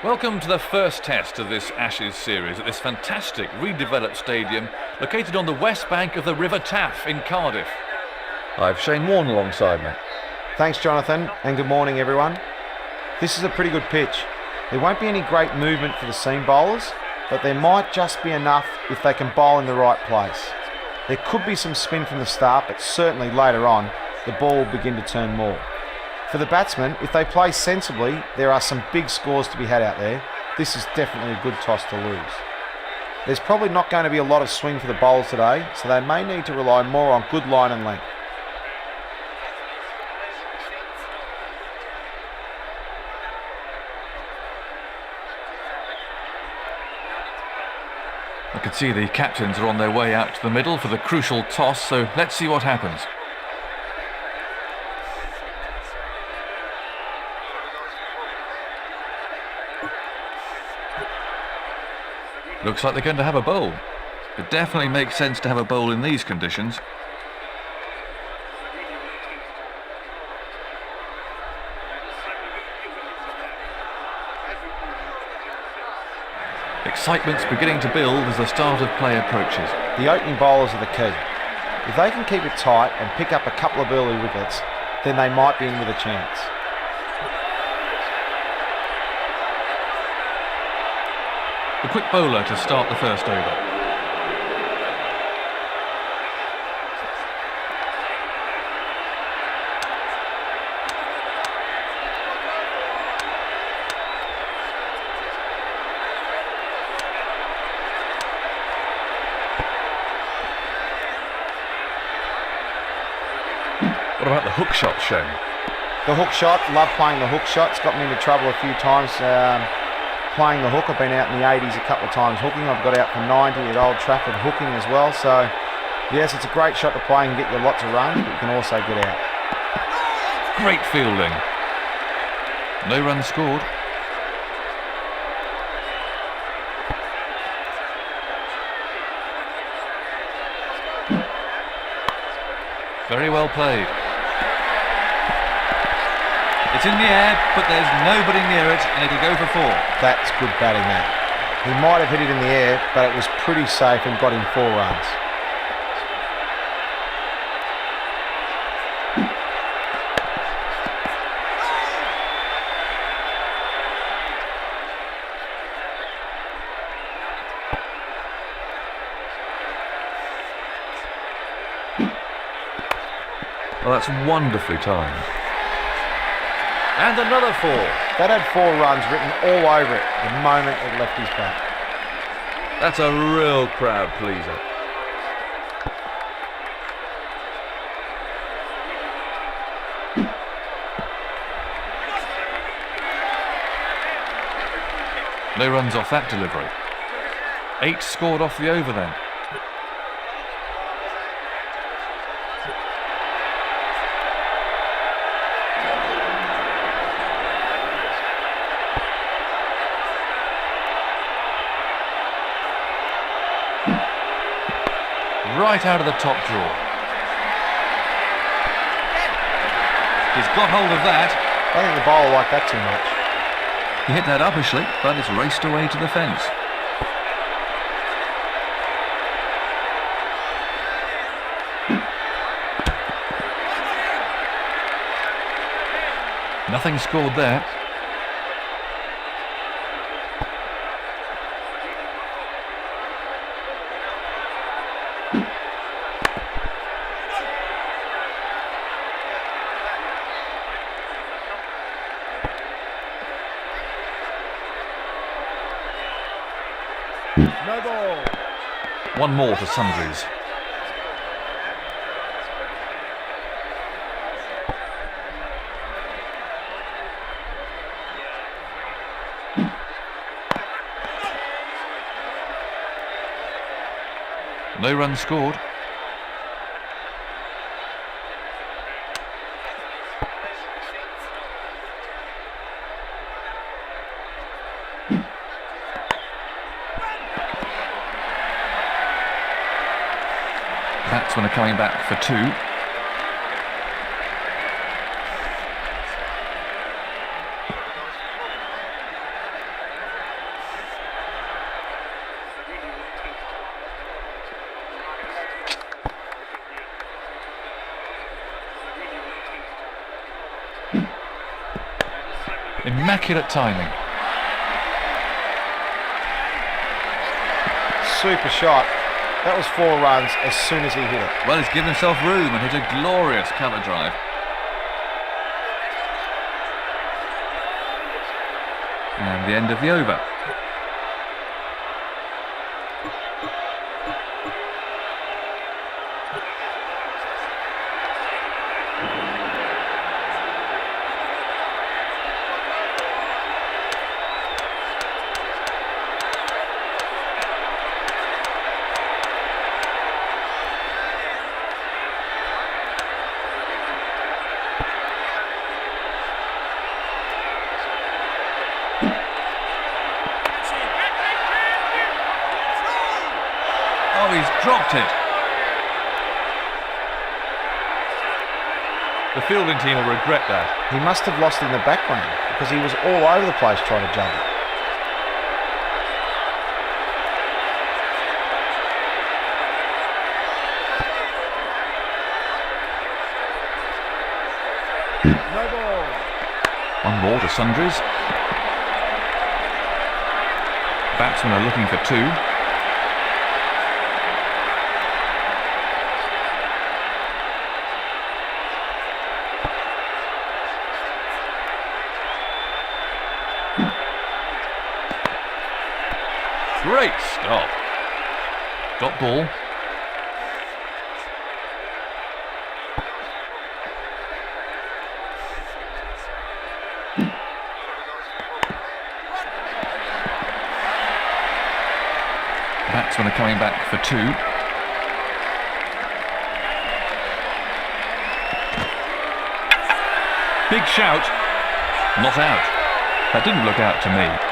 Welcome to the first test of this Ashes series at this fantastic redeveloped stadium located on the west bank of the River Taff in Cardiff. I've Shane Warne alongside me. Thanks, Jonathan, and good morning, everyone. This is a pretty good pitch. There won't be any great movement for the seam bowlers, but there might just be enough if they can bowl in the right place. There could be some spin from the start, but certainly later on, the ball will begin to turn more. For the batsmen, if they play sensibly, there are some big scores to be had out there. This is definitely a good toss to lose. There's probably not going to be a lot of swing for the bowlers today, so they may need to rely more on good line and length. I can see the captains are on their way out to the middle for the crucial toss, so let's see what happens. Looks like they're going to have a bowl. It definitely makes sense to have a bowl in these conditions. Excitement's beginning to build as the start of play approaches. The opening bowlers are the key. If they can keep it tight and pick up a couple of early wickets, then they might be in with a chance. A quick bowler to start the first over. What about the hook shot, Shane? The hook shot, love playing the hook shot. It's got me into trouble a few times playing the hook. I've been out in the 80s a couple of times hooking. I've got out for 90 at Old Trafford hooking as well. So, yes, it's a great shot to play and get you lots of runs, but you can also get out. Great fielding. No runs scored. Very well played. It's in the air, but there's nobody near it, and it'll go for 4. That's good batting, that. He might have hit it in the air, but it was pretty safe and got him 4 runs. Well, that's wonderfully timed. And another 4. That had 4 runs written all over it the moment it left his bat. That's a real crowd pleaser. No runs off that delivery. 8 scored off the over then. Right out of the top drawer. He's got hold of that. I think the bowler liked that too much. He hit that uppishly, but it's raced away to the fence. Nothing scored there. No ball. One more to sundries. No runs scored. Batsmen are coming back for 2. Immaculate timing. Super shot. That was 4 runs as soon as he hit it. Well, he's given himself room and hit a glorious cover drive. And the end of the over. Oh, he's dropped it. The fielding team will regret that. He must have lost in the background because he was all over the place trying to jump it. No ball. One more to sundries. Batsmen are looking for 2. Great stop. Dot ball. Batsmen are coming back for 2. Big shout. Not out. That didn't look out to me.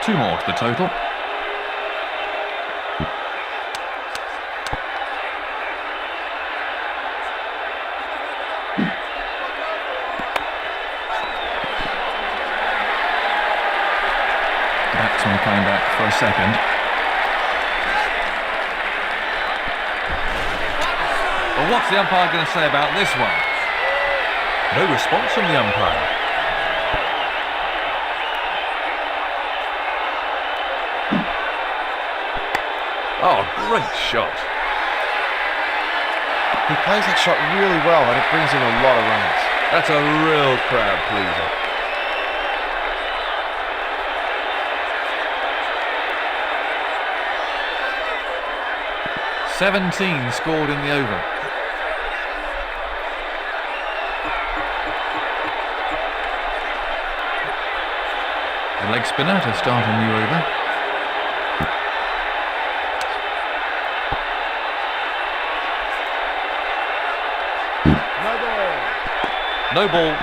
Two more to the total. Batsman coming back for a second. Well, what's the umpire going to say about this one? No response from the umpire. Oh, great shot. He plays that shot really well and it brings in a lot of runs. That's a real crowd pleaser. "17 scored in the over. The leg spinner to start a new over. No ball.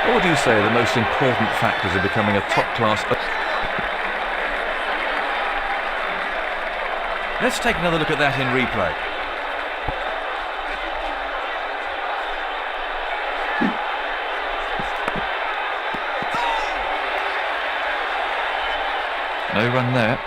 What would you say are the most important factors of becoming a top-class... Let's take another look at that in replay. No run there.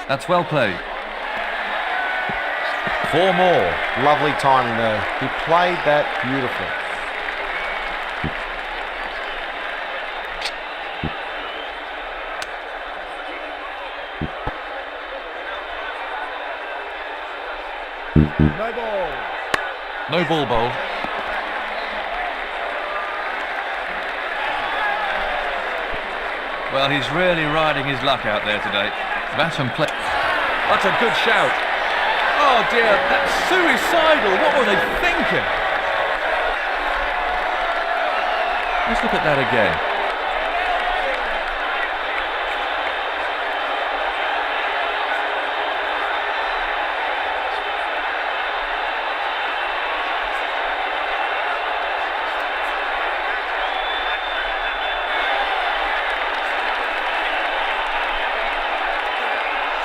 That's well played. 4 more. Lovely timing there. He played that beautifully. No ball. No ball bowled. Well, he's really riding his luck out there today. Batsman play. That's a good shout. Oh dear, that's suicidal. What were they thinking? Let's look at that again.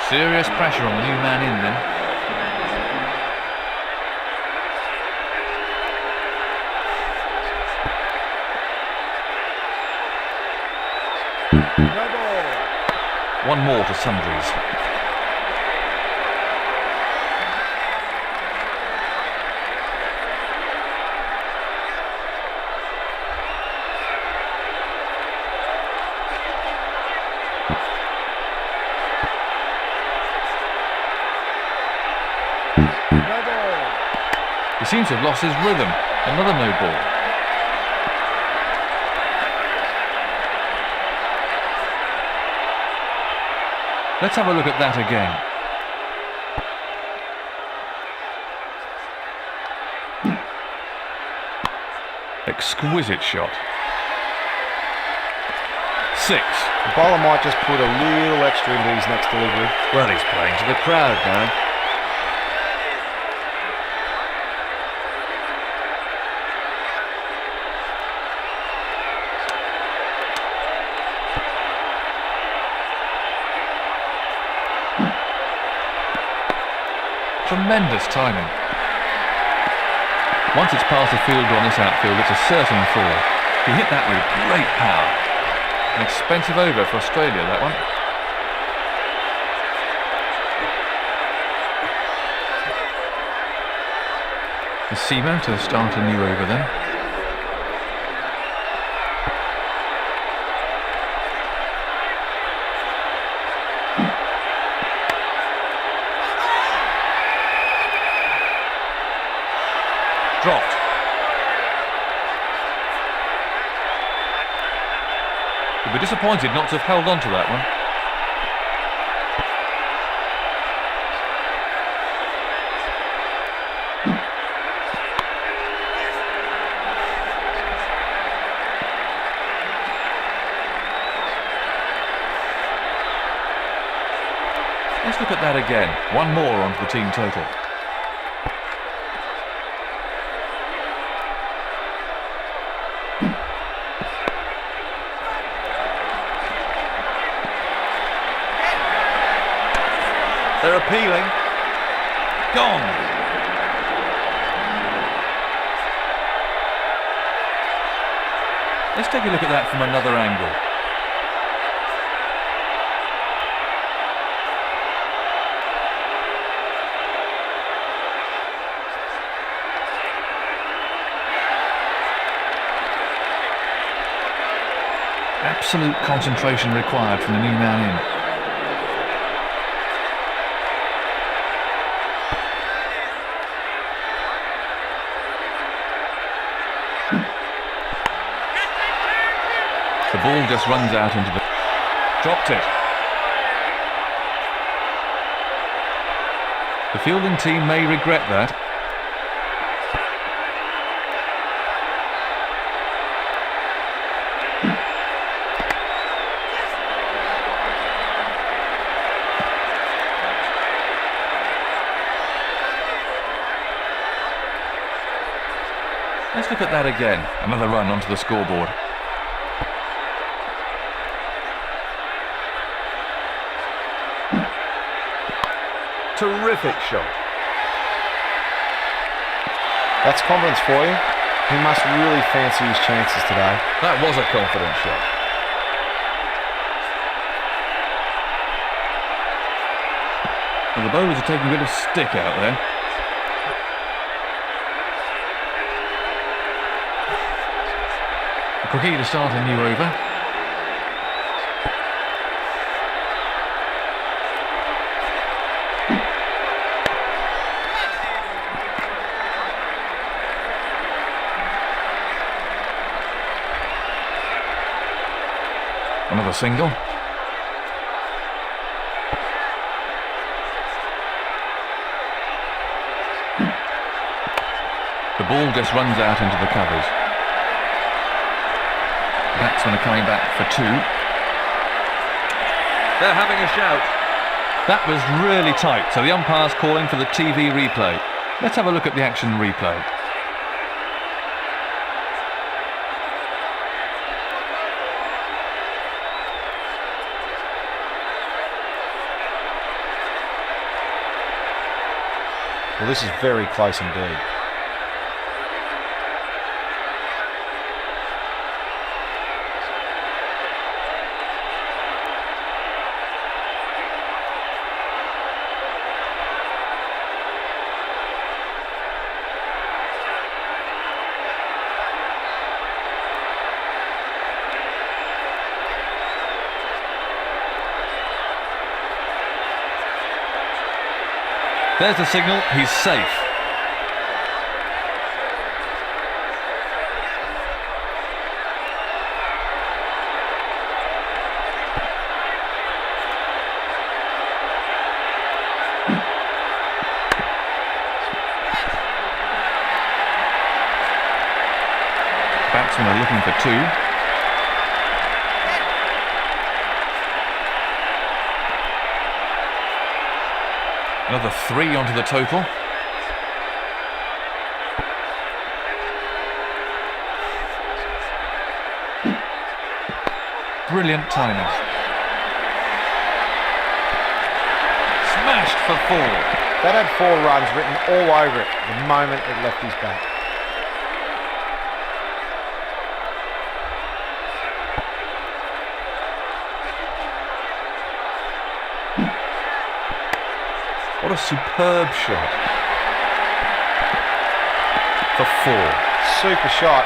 Serious pressure on the new man in then. One more to Sundries. He seems to have lost his rhythm. Another no ball. Let's have a look at that again. Exquisite shot. 6. The bowler might just put a little extra into his next delivery. Well, he's playing to the crowd now. Tremendous timing. Once it's past the fielder on this outfield, it's a certain fall. He hit that with great power. An expensive over for Australia, that one. The seamer to start a new over then. Dropped. He'll be disappointed not to have held on to that one. Let's look at that again. One more onto the team total. They're appealing. Gone. Let's take a look at that from another angle. Absolute concentration required from the new man in. The ball just runs out into the... Dropped it. The fielding team may regret that. Let's look at that again. Another run onto the scoreboard. Terrific shot. That's confidence for you. He must really fancy his chances today. That was a confident shot. Well, the bowlers are taking a bit of stick out there. A quickie to start a new over. Another single. The ball just runs out into the covers. Batsmen are coming back for two. They're having a shout. That was really tight, so the umpire's calling for the TV replay. Let's have a look at the action replay. Well, this is very close indeed. There's the signal, he's safe. Batsmen are looking for two. Another three onto the total. Brilliant timing. Smashed for four. That had 4 runs written all over it the moment it left his bat. What a superb shot. For four. Super shot.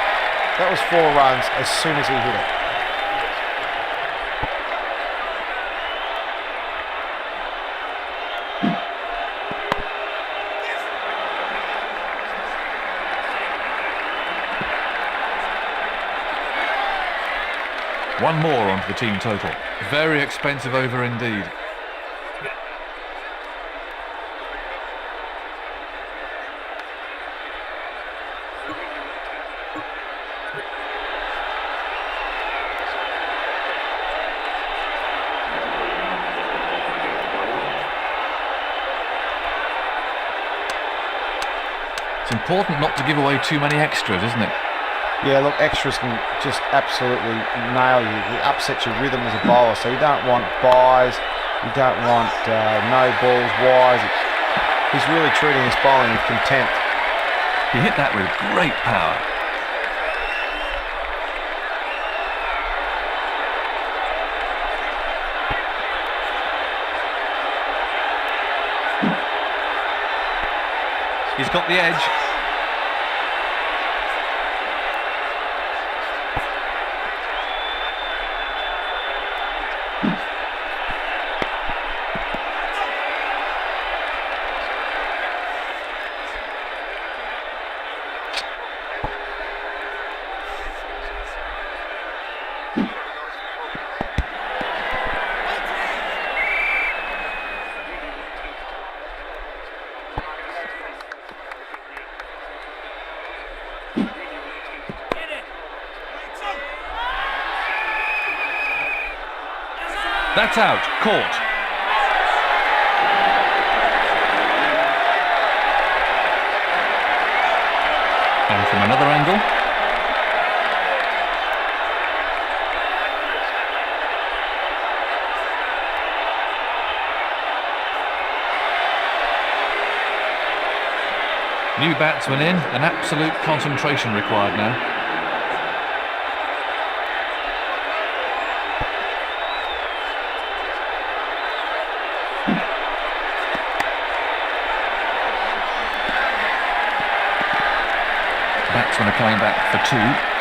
That was 4 runs as soon as he hit it. One more onto the team total. Very expensive over indeed. It's important not to give away too many extras, isn't it? Yeah, look, extras can just absolutely nail you. It upsets your rhythm as a bowler, so you don't want buys, you don't want no balls, wides. He's really treating his bowling with contempt. He hit that with great power. He's got the edge. That's out, caught. And from another angle. New batsman in, and absolute concentration required now. Batsmen are coming back for two.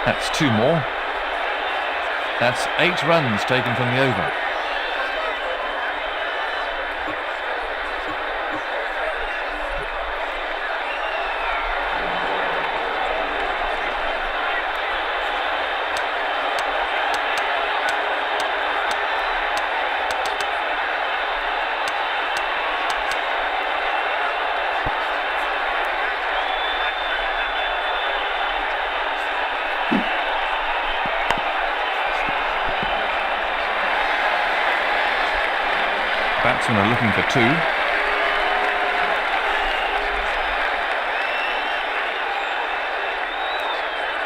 That's 2 more. That's 8 runs taken from the over. Batsmen are looking for 2.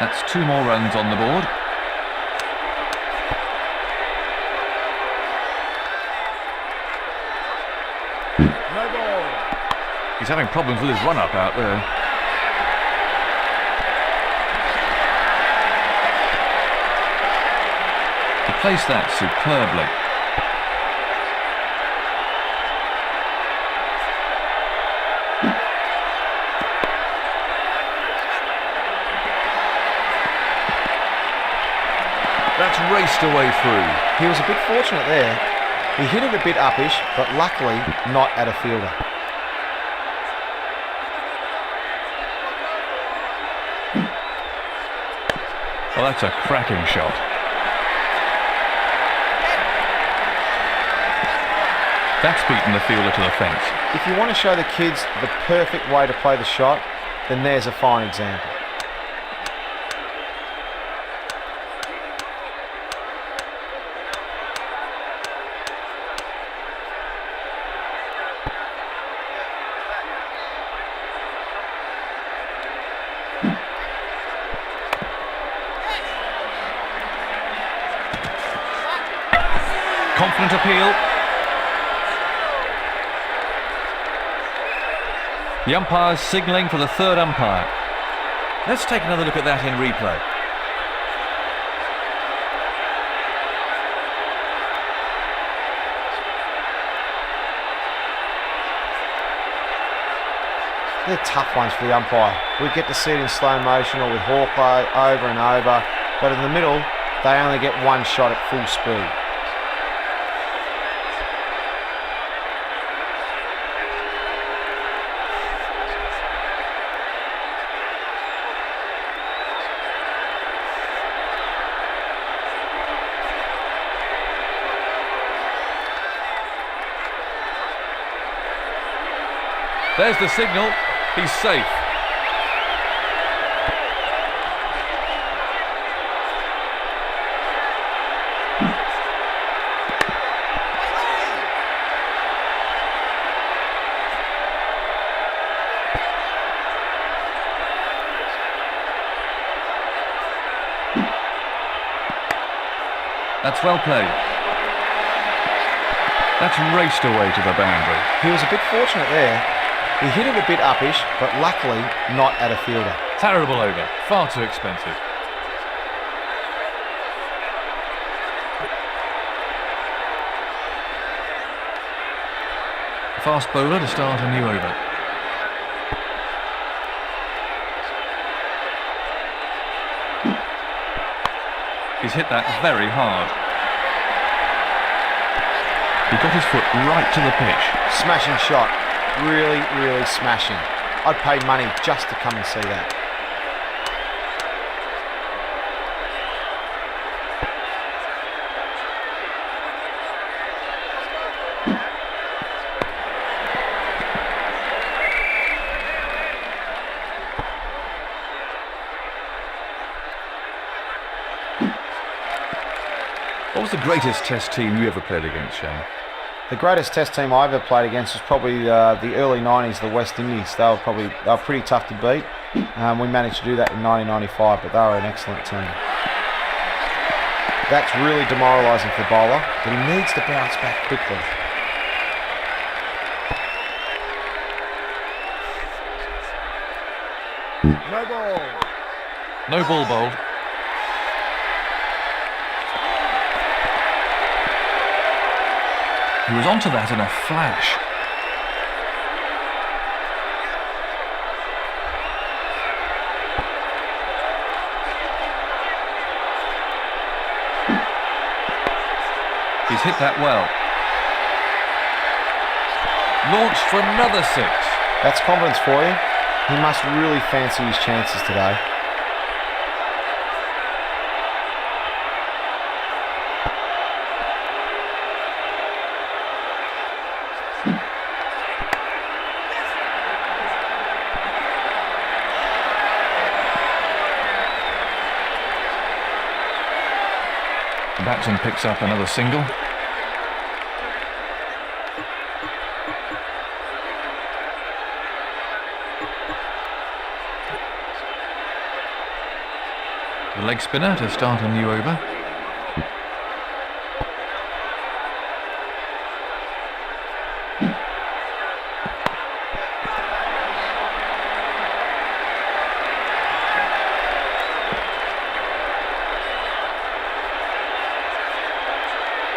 That's 2 more runs on the board. No ball. He's having problems with his run-up out there. He placed that superbly. That's raced away through. He was a bit fortunate there. He hit it a bit uppish, but luckily not at a fielder. Well, that's a cracking shot. That's beaten the fielder to the fence. If you want to show the kids the perfect way to play the shot, then there's a fine example. Confident appeal. The umpire's signalling for the 3rd umpire. Let's take another look at that in replay. They're tough ones for the umpire. We get to see it in slow motion or with Hawkeye over and over, but in the middle, they only get 1 shot at full speed. There's the signal. He's safe. That's well played. That's raced away to the boundary. He was a bit fortunate there. He hit it a bit uppish, but luckily not at a fielder. Terrible over. Far too expensive. Fast bowler to start a new over. He's hit that very hard. He got his foot right to the pitch. Smashing shot. Really, really smashing. I'd pay money just to come and see that. What was the greatest Test team you ever played against, Shane? The greatest Test team I ever played against was probably the early 90s, the West Indies. They were pretty tough to beat. We managed to do that in 1995, but they were an excellent team. That's really demoralising for the bowler, but he needs to bounce back quickly. No ball. No ball bowled. He was onto that in a flash. hit that well. Launched for another 6. That's confidence for you. He must really fancy his chances today. The batsman picks up another single. The leg spinner to start a new over.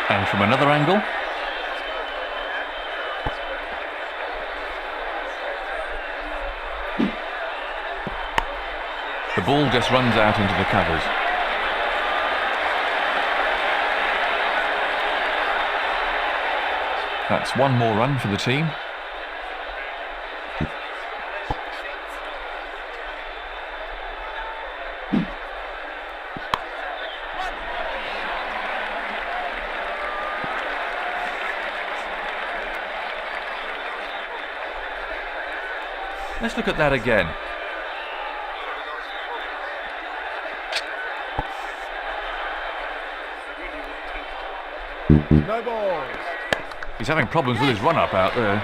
And from another angle. The ball just runs out into the covers. That's one more run for the team. Let's look at that again. No balls. He's having problems with his run-up out there.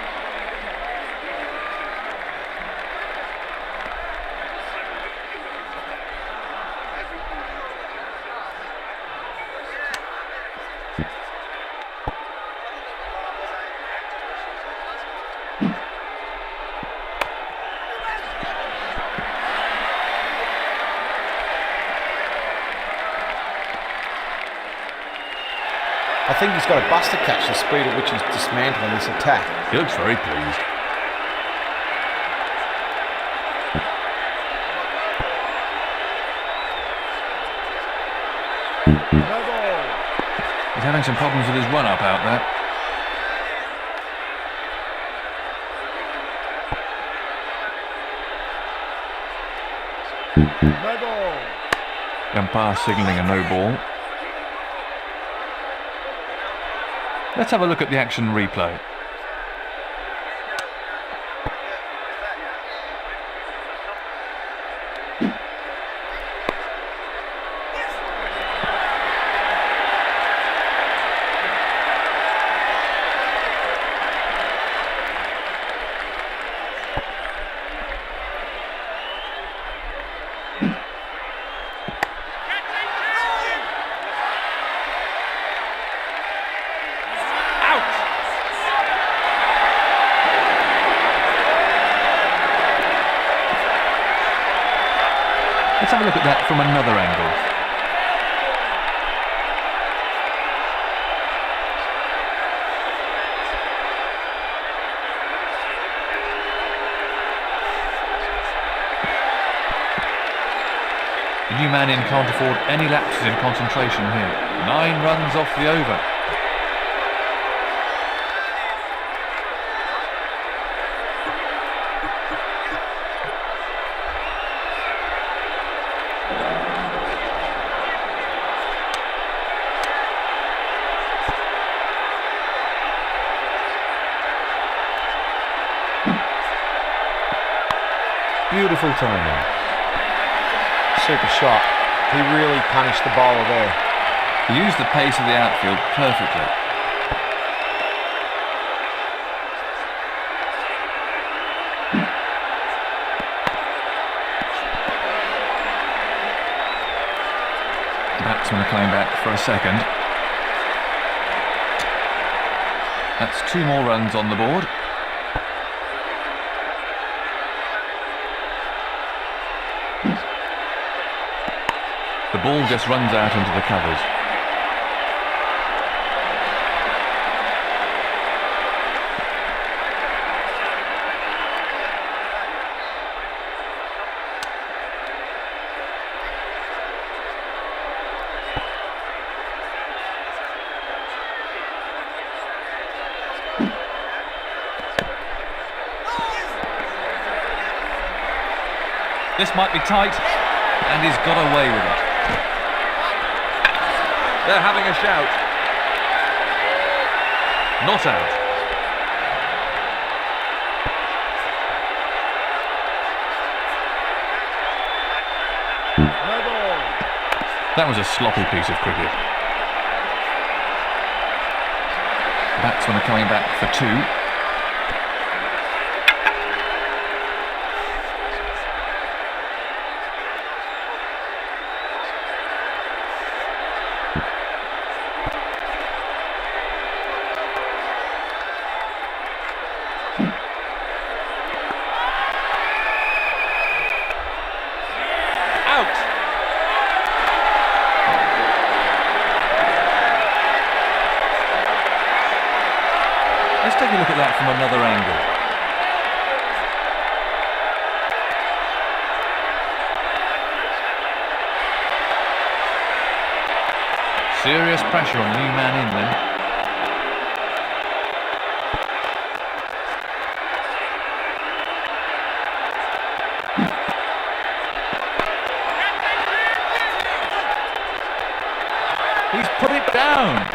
I think he's got a buster catch, the speed at which he's dismantling this attack. He looks very pleased. No ball. He's having some problems with his run-up out there. No ball. Umpire signalling a no ball. Let's have a look at the action replay. Let's have a look at that from another angle. The new man in can't afford any lapses in concentration here. 9 runs off the over. Beautiful timing. Super shot. He really punished the bowler there. He used the pace of the outfield perfectly. The batsmen are coming back for a second. That's 2 more runs on the board. The ball just runs out into the covers. This might be tight, and he's got away with it. They're having a shout. Not out. No ball. That was a sloppy piece of cricket. Batsmen are coming back for two. Let's take a look at that from another angle. Serious pressure on the new man in then. He's put it down.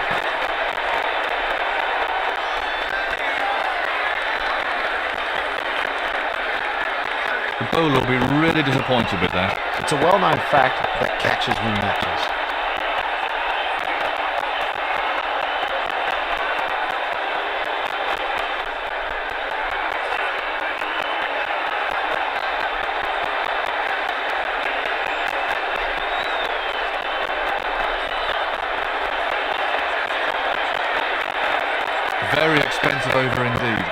The bowler will be really disappointed with that. It's a well-known fact that catches win matches. Very expensive over indeed.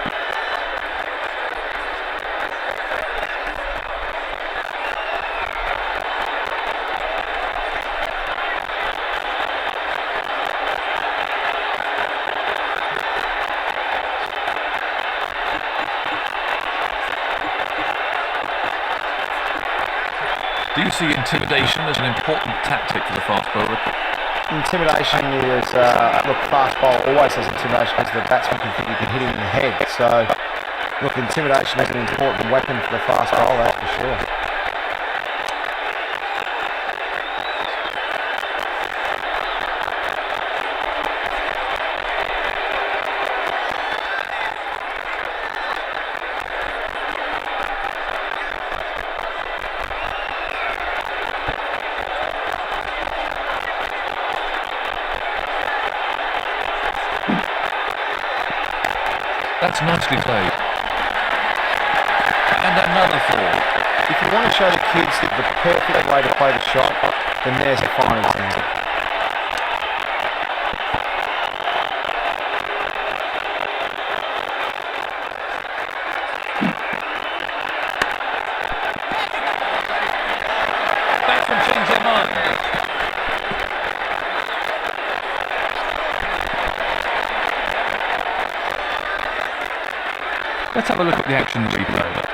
Do you see intimidation as an important tactic for the fast bowler? Intimidation is, look, fast bowler always has intimidation because the batsman can think you can hit him in the head. So, look, intimidation is an important weapon for the fast bowler, that's for sure. That's nicely played. And another four. If you want to show the kids the perfect way to play the shot, then there's a fine example. Batsman change their mind. Let's have a look at the action replay.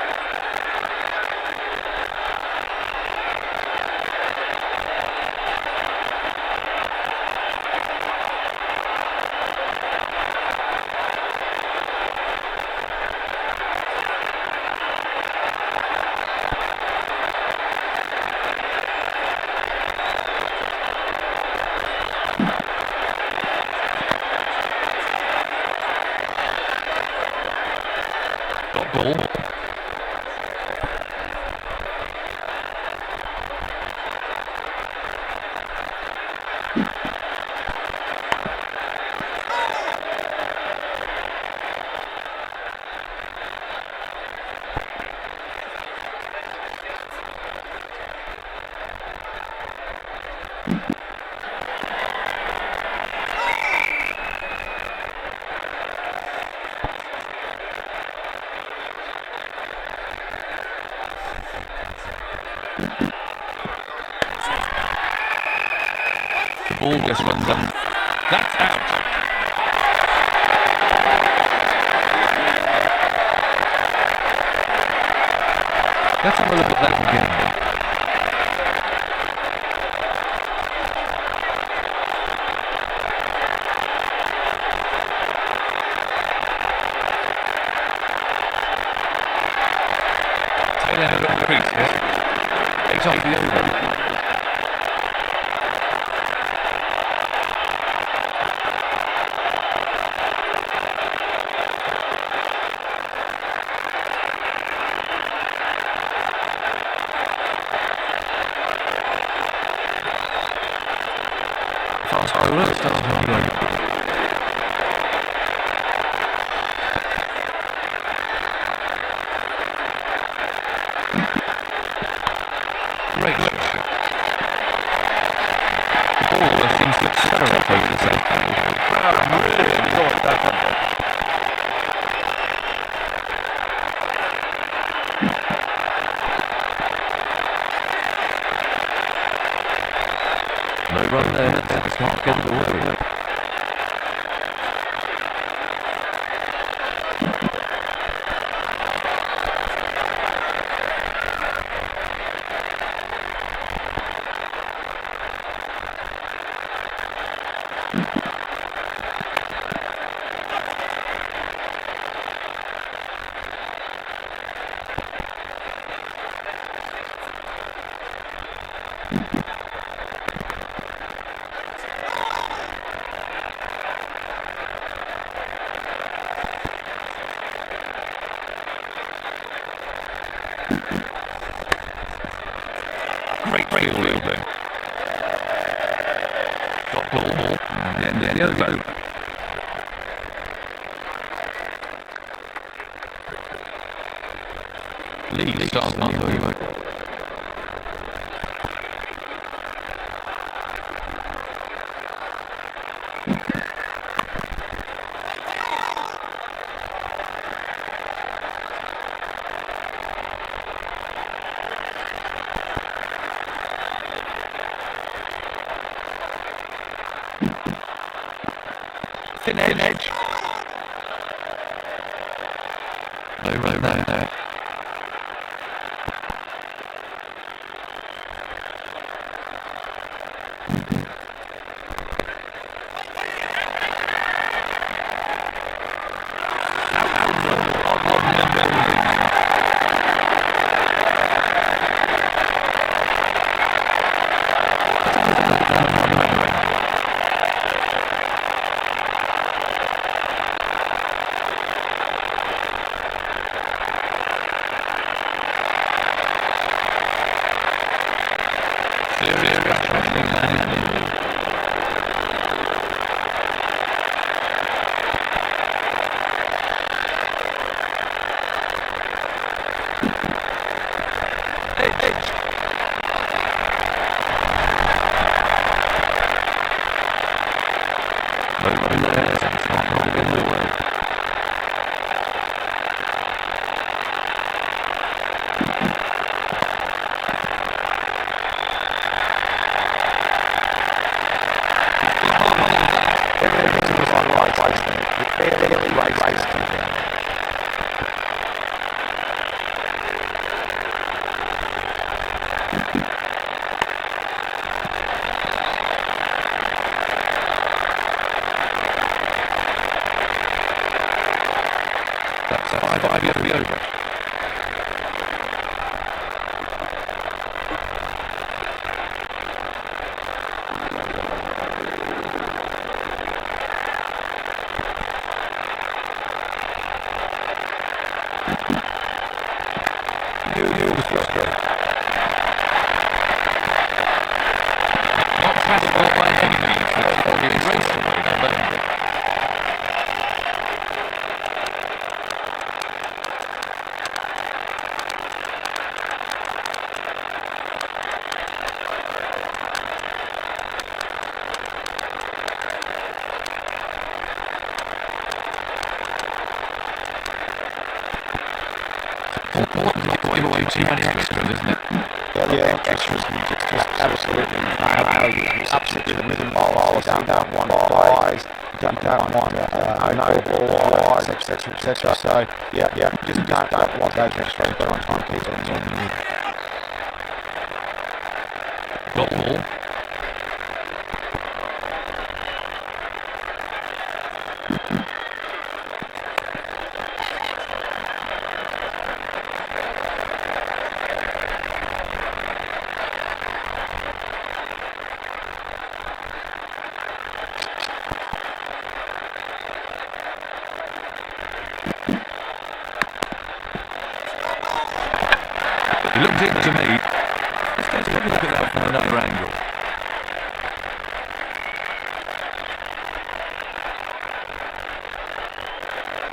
Got ball. The ball just runs up. That's out. Let's have a look at that again. Tail end of the crease, yes. right off the open. Fast bowler starts on the open. Great shot. The bowler seems to accelerate over the centre. The crowd really enjoyed that one. No run there, that's not getting away. Great field there. Got ball, and then the other go. Lee starts on the over. Thin edge. No run there. That's a 5 over. Not transport by any means, but it's racing away down there. Important not to give away too many extras, isn't it? Yeah, extras just absolutely value. Upset to the middle bowlers, you don't want flies, you don't want no ball flies, etc. So, yeah, just don't want those extras, but I'm trying to keep it on the Got ball. He looked into me. Let's take a look at that from another angle.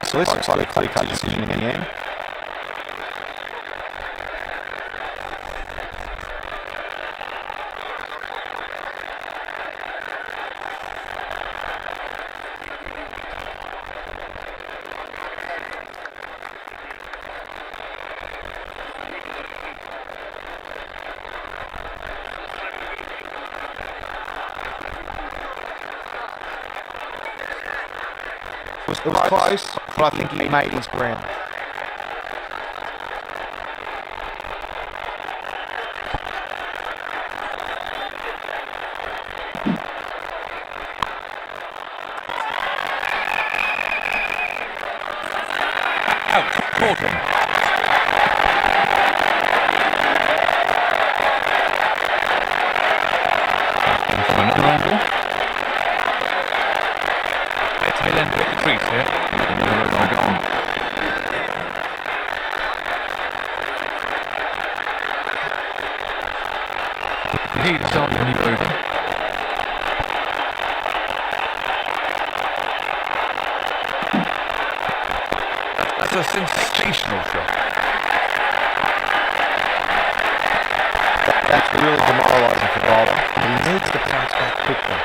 So this looks like a clear-cut decision in the end. It was close, but I think he made his ground. Out, caught him. From another angle. Tail end of the crease here. Well gone. The heat started to move over. That's a sensational shot. That's really demoralising for bowler. He needs to bounce back quickly.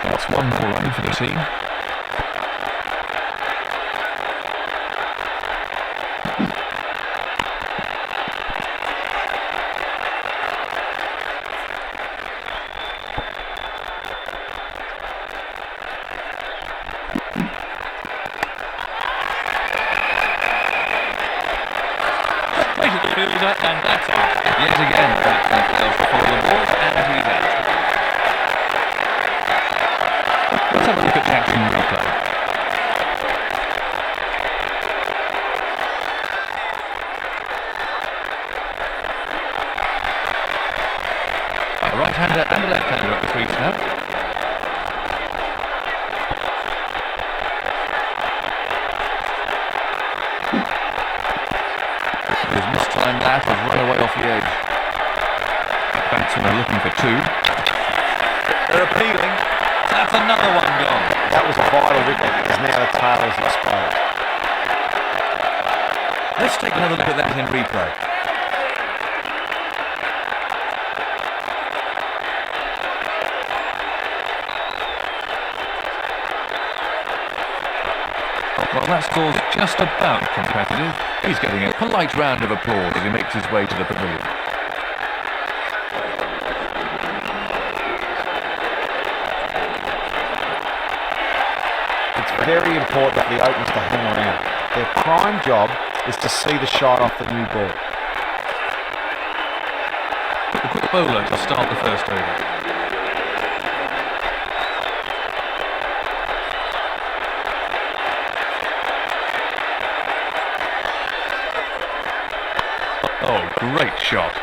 That's one more run for the team. And that's it. Yet again, batsman fails to follow the ball, and he's out. Let's have a look at the action replay. A right-hander and a left-hander at the crease now. His mistimed that has run away off the edge. Batsmen are looking for two. They're appealing. That's another one gone. That was a vital wicket, as now the tail is exposed. Let's take another look at that in replay. Well, that score's just about competitive. He's getting a polite round of applause as he makes his way to the pavilion. It's very important for the openers to hang around. Their prime job is to see the shot off the new ball. A quick bowler to start the first over. Oh, great shot.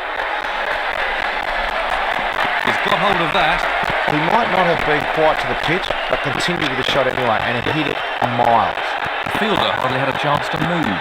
He's got hold of that. He might not have been quite to the pitch, but continued with the shot anyway, and it hit it miles. The fielder hardly had a chance to move.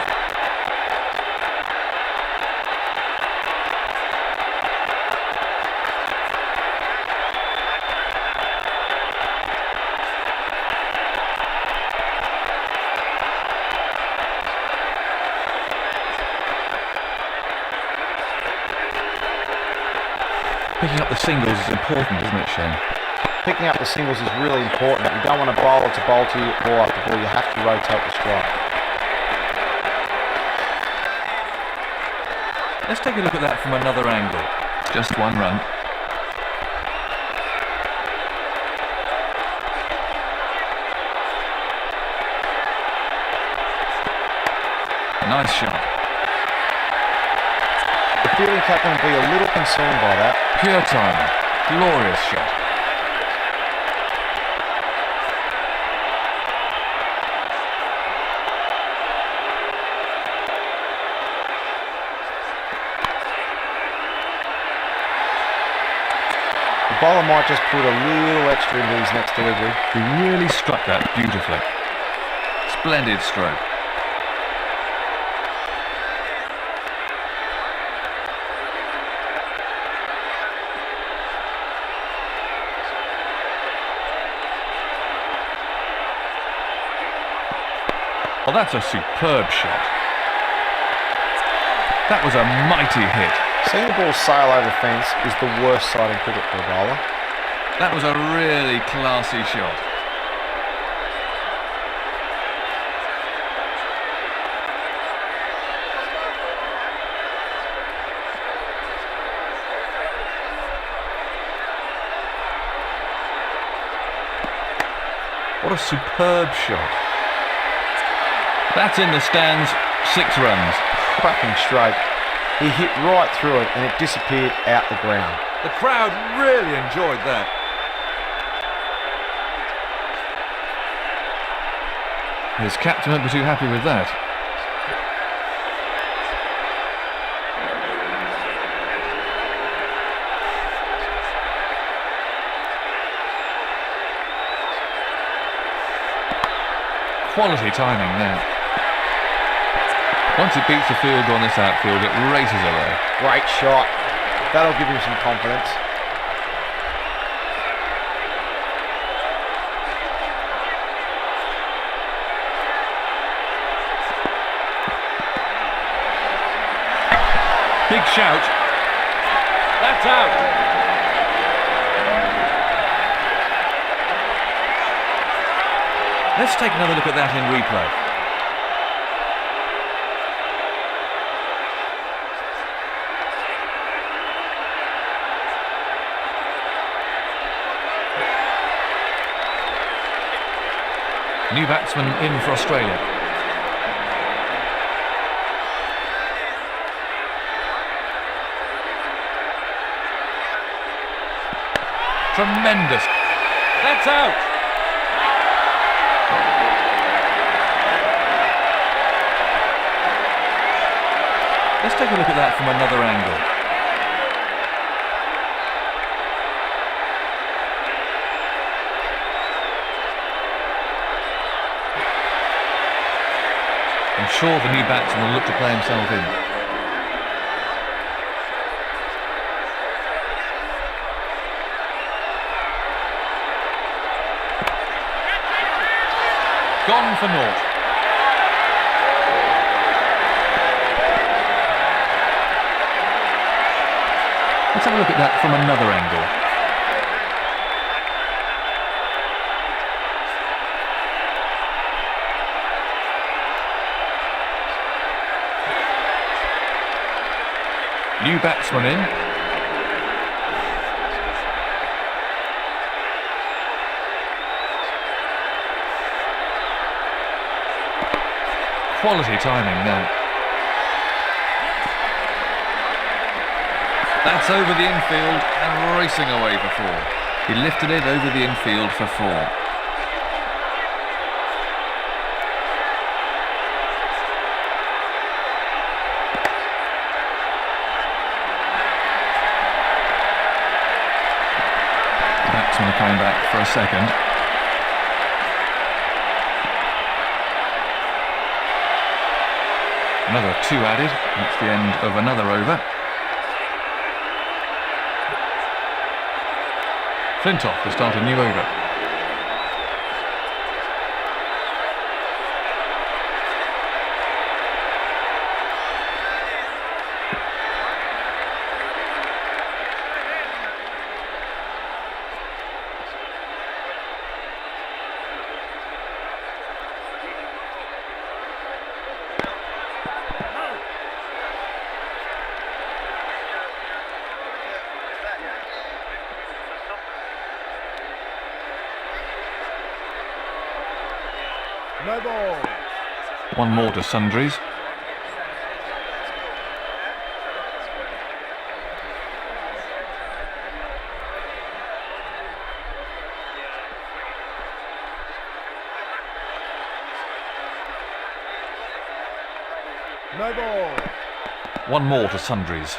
Picking up the singles is important, isn't it, Shane? Picking up the singles is really important. You don't want a bowler to bowl to you ball after ball. You have to rotate the strike. Let's take a look at that from another angle. Just one run. Nice shot. The fielding captain will be a little concerned by that. Pure timing. Glorious shot. bowler might just put a little extra into his next delivery. He really struck that beautifully. Splendid stroke. Well, that's a superb shot. That was a mighty hit. Seeing the ball sail over the fence is the worst sight in cricket for a bowler. That was a really classy shot. What a superb shot. That's in the stands, 6 runs. Cracking straight. He hit right through it and it disappeared out the ground. The crowd really enjoyed that. His captain won't be too happy with that. Quality timing there. Once it beats the field on this outfield, it races away. Great shot. That'll give him some confidence. Big shout. That's out. Let's take another look at that in replay. New batsman in for Australia. Tremendous. That's out. Let's take a look at that from another angle. I'm sure the new batsman will look to play himself in. Gone for naught. Let's have a look at that from another angle. New batsman in. Quality timing now. That's over the infield and racing away for 4. He lifted it over the infield for 4. Batsman coming back for a second. Another 2 added. That's the end of another over. Flintoff to start a new over. No ball. 1 more to sundries. No ball. 1 more to sundries.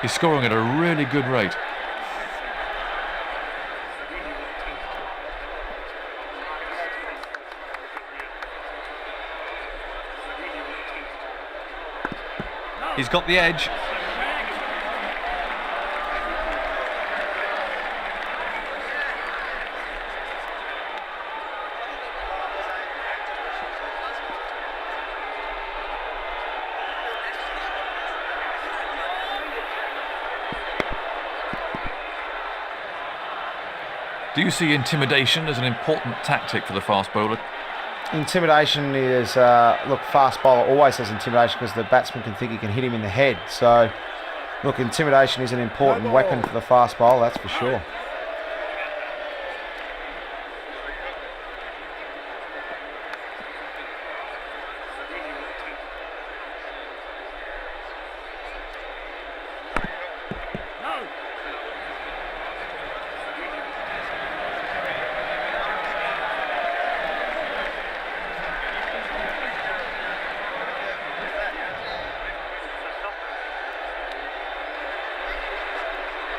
He's scoring at a really good rate. He's got the edge. Do you see intimidation as an important tactic for the fast bowler? Intimidation is, look, fast bowler always has intimidation because the batsman can think he can hit him in the head. So, look, intimidation is an important weapon for the fast bowler, that's for sure.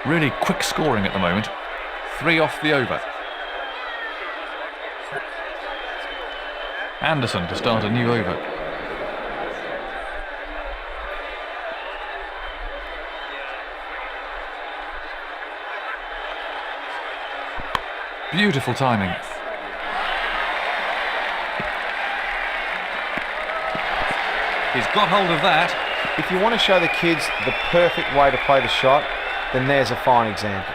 Really quick scoring at the moment. 3 off the over. Anderson to start a new over. Beautiful timing. He's got hold of that. If you want to show the kids the perfect way to play the shot, then there's a fine example.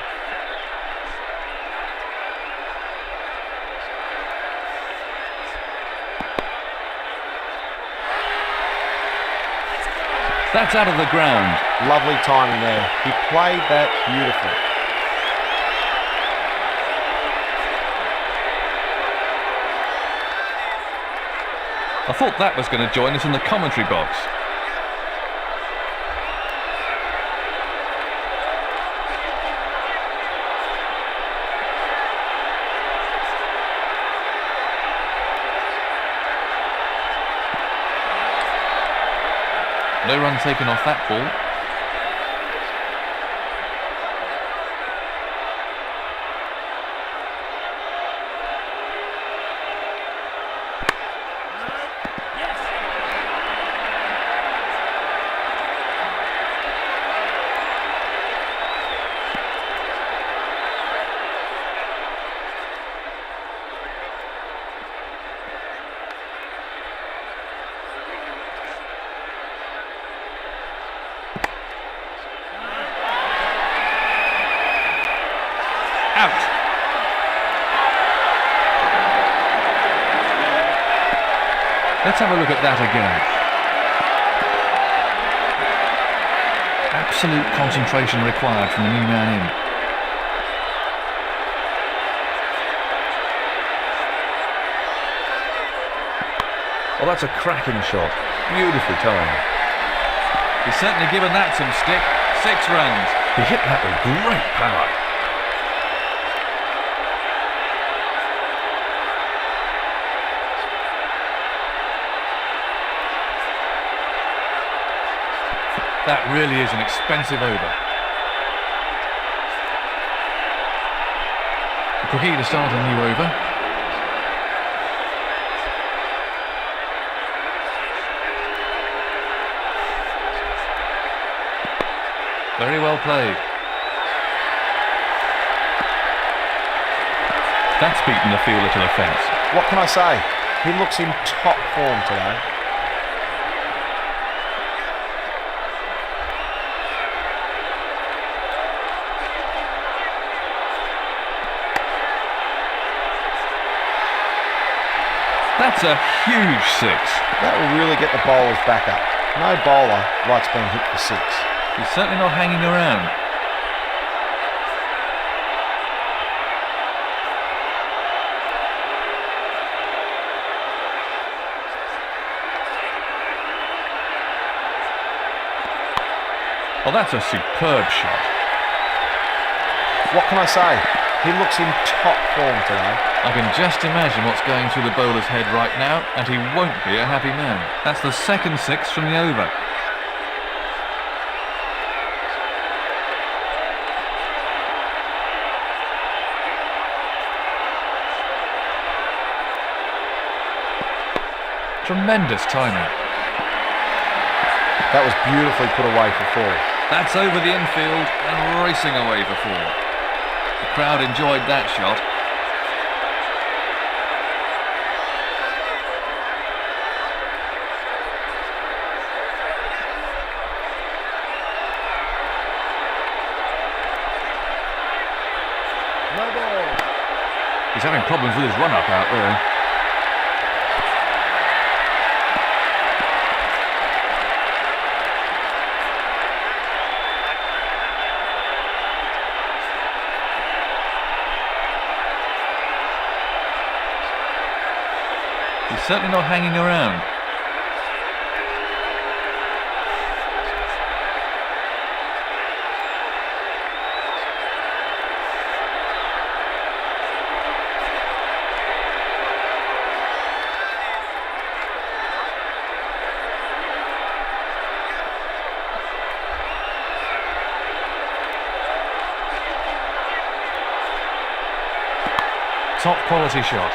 That's out of the ground. Lovely timing there. He played that beautifully. I thought that was going to join us in the commentary box. No run taken off that ball. Out. Let's have a look at that again. Absolute concentration required from the new man in. Well, that's a cracking shot. Beautifully timed. He's certainly given that some stick. 6 runs. He hit that with great power. That really is an expensive over. Cookie to start a new over. Very well played. That's beaten the fielder to the fence. What can I say? He looks in top form today. That's a huge 6. That will really get the bowlers back up. No bowler likes being hit for 6. He's certainly not hanging around. Well, that's a superb shot. What can I say? He looks in top form today. I can just imagine what's going through the bowler's head right now, and he won't be a happy man. That's the second 6 from the over. Tremendous timing. That was beautifully put away for 4. That's over the infield and racing away for 4. The crowd enjoyed that shot. He's having problems with his run-up out there. He's certainly not hanging around. Top quality shot.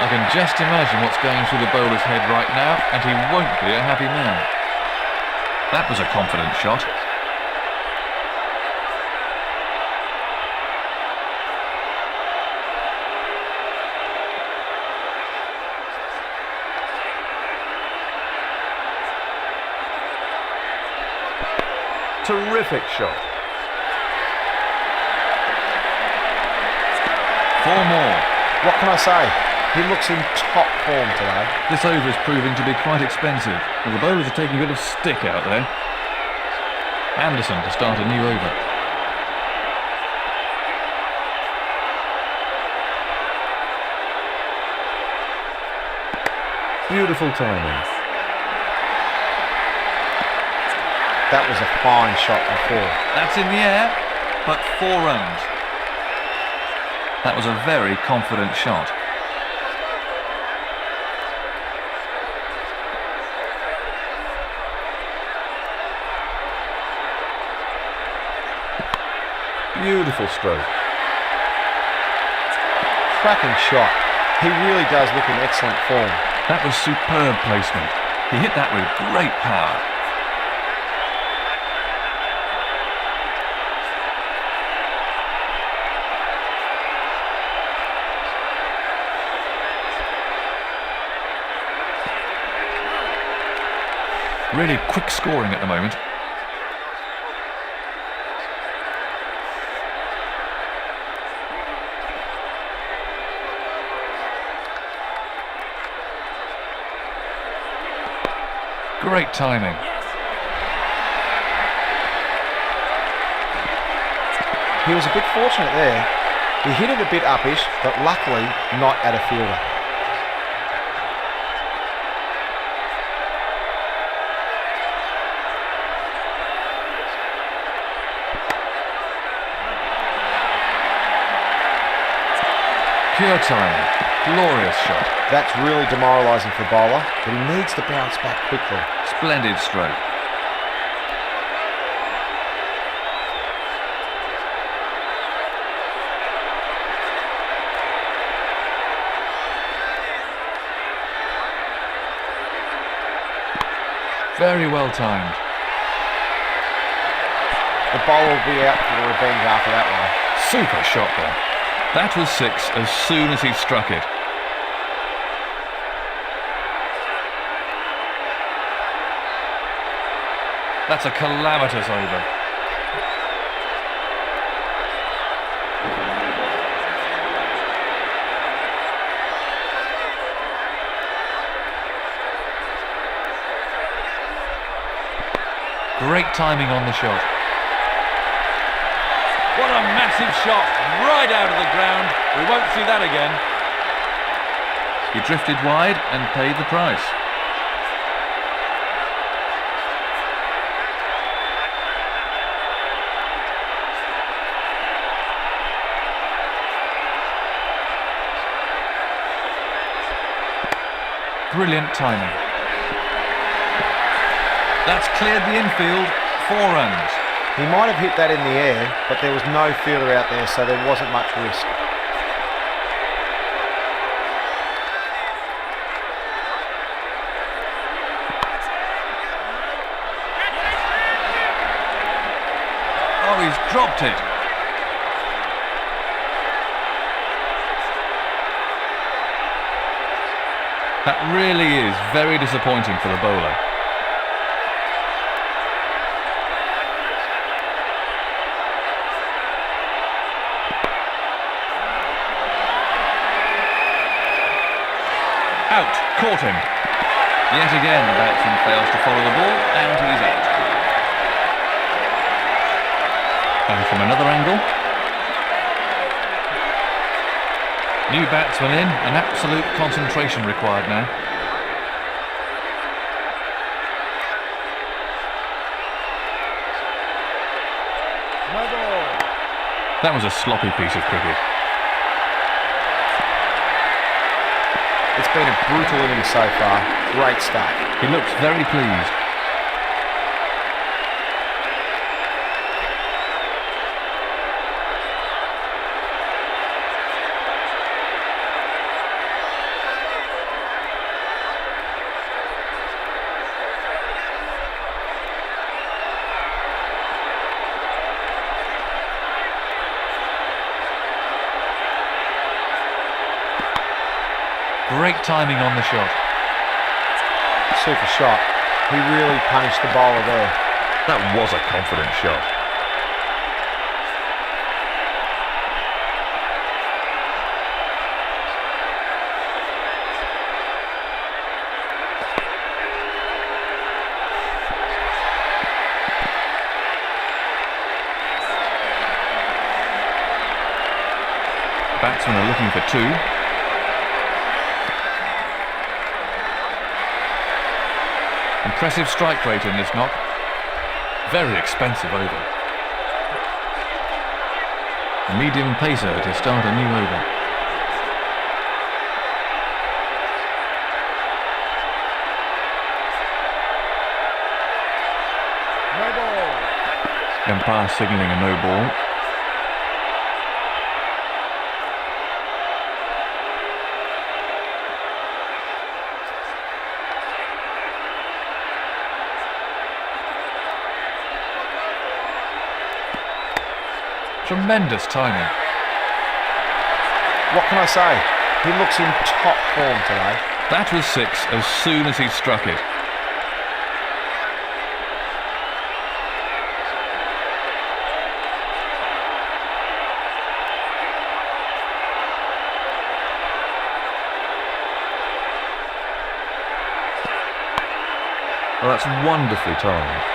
I can just imagine what's going through the bowler's head right now, and he won't be a happy man. That was a confident shot. Terrific shot. 4 more. What can I say? He looks in top form today. This over is proving to be quite expensive. Well, the bowlers are taking a bit of stick out there. Anderson to start a new over. Beautiful timing. That was a fine shot before. That's in the air, but 4 runs. That was a very confident shot. Beautiful stroke. Cracking shot. He really does look in excellent form. That was superb placement. He hit that with great power. Really quick scoring at the moment. Great timing. He was a bit fortunate there. He hit it a bit uppish, but luckily not at a fielder. Pure timing. Glorious shot. That's really demoralising for a bowler, but he needs to bounce back quickly. Splendid stroke. Very well timed. The bowler will be out for the revenge after that one. Super shot there. That was 6 as soon as he struck it. That's a calamitous over. Great timing on the shot. What a massive shot, right out of the ground. We won't see that again. He drifted wide and paid the price. Brilliant timing. That's cleared the infield, 4 runs. He might have hit that in the air, but there was no fielder out there, so there wasn't much risk. Oh, he's dropped it. That really is very disappointing for the bowler. Out, caught him. Yet again the batsman fails to follow the ball and he's out. And from another angle. New batsman in, and absolute concentration required now. That was a sloppy piece of cricket. It's been a brutal innings so far. Great start. He looks very pleased. Great timing on the shot. Super shot. He really punished the bowler there. That was a confident shot. Batsmen are looking for two. Impressive strike rate in this knock. Very expensive over. A medium pacer to start a new over. No ball. Umpire signalling a no ball. Tremendous timing. What can I say? He looks in top form today. That was six as soon as he struck it. Well, that's wonderfully timed.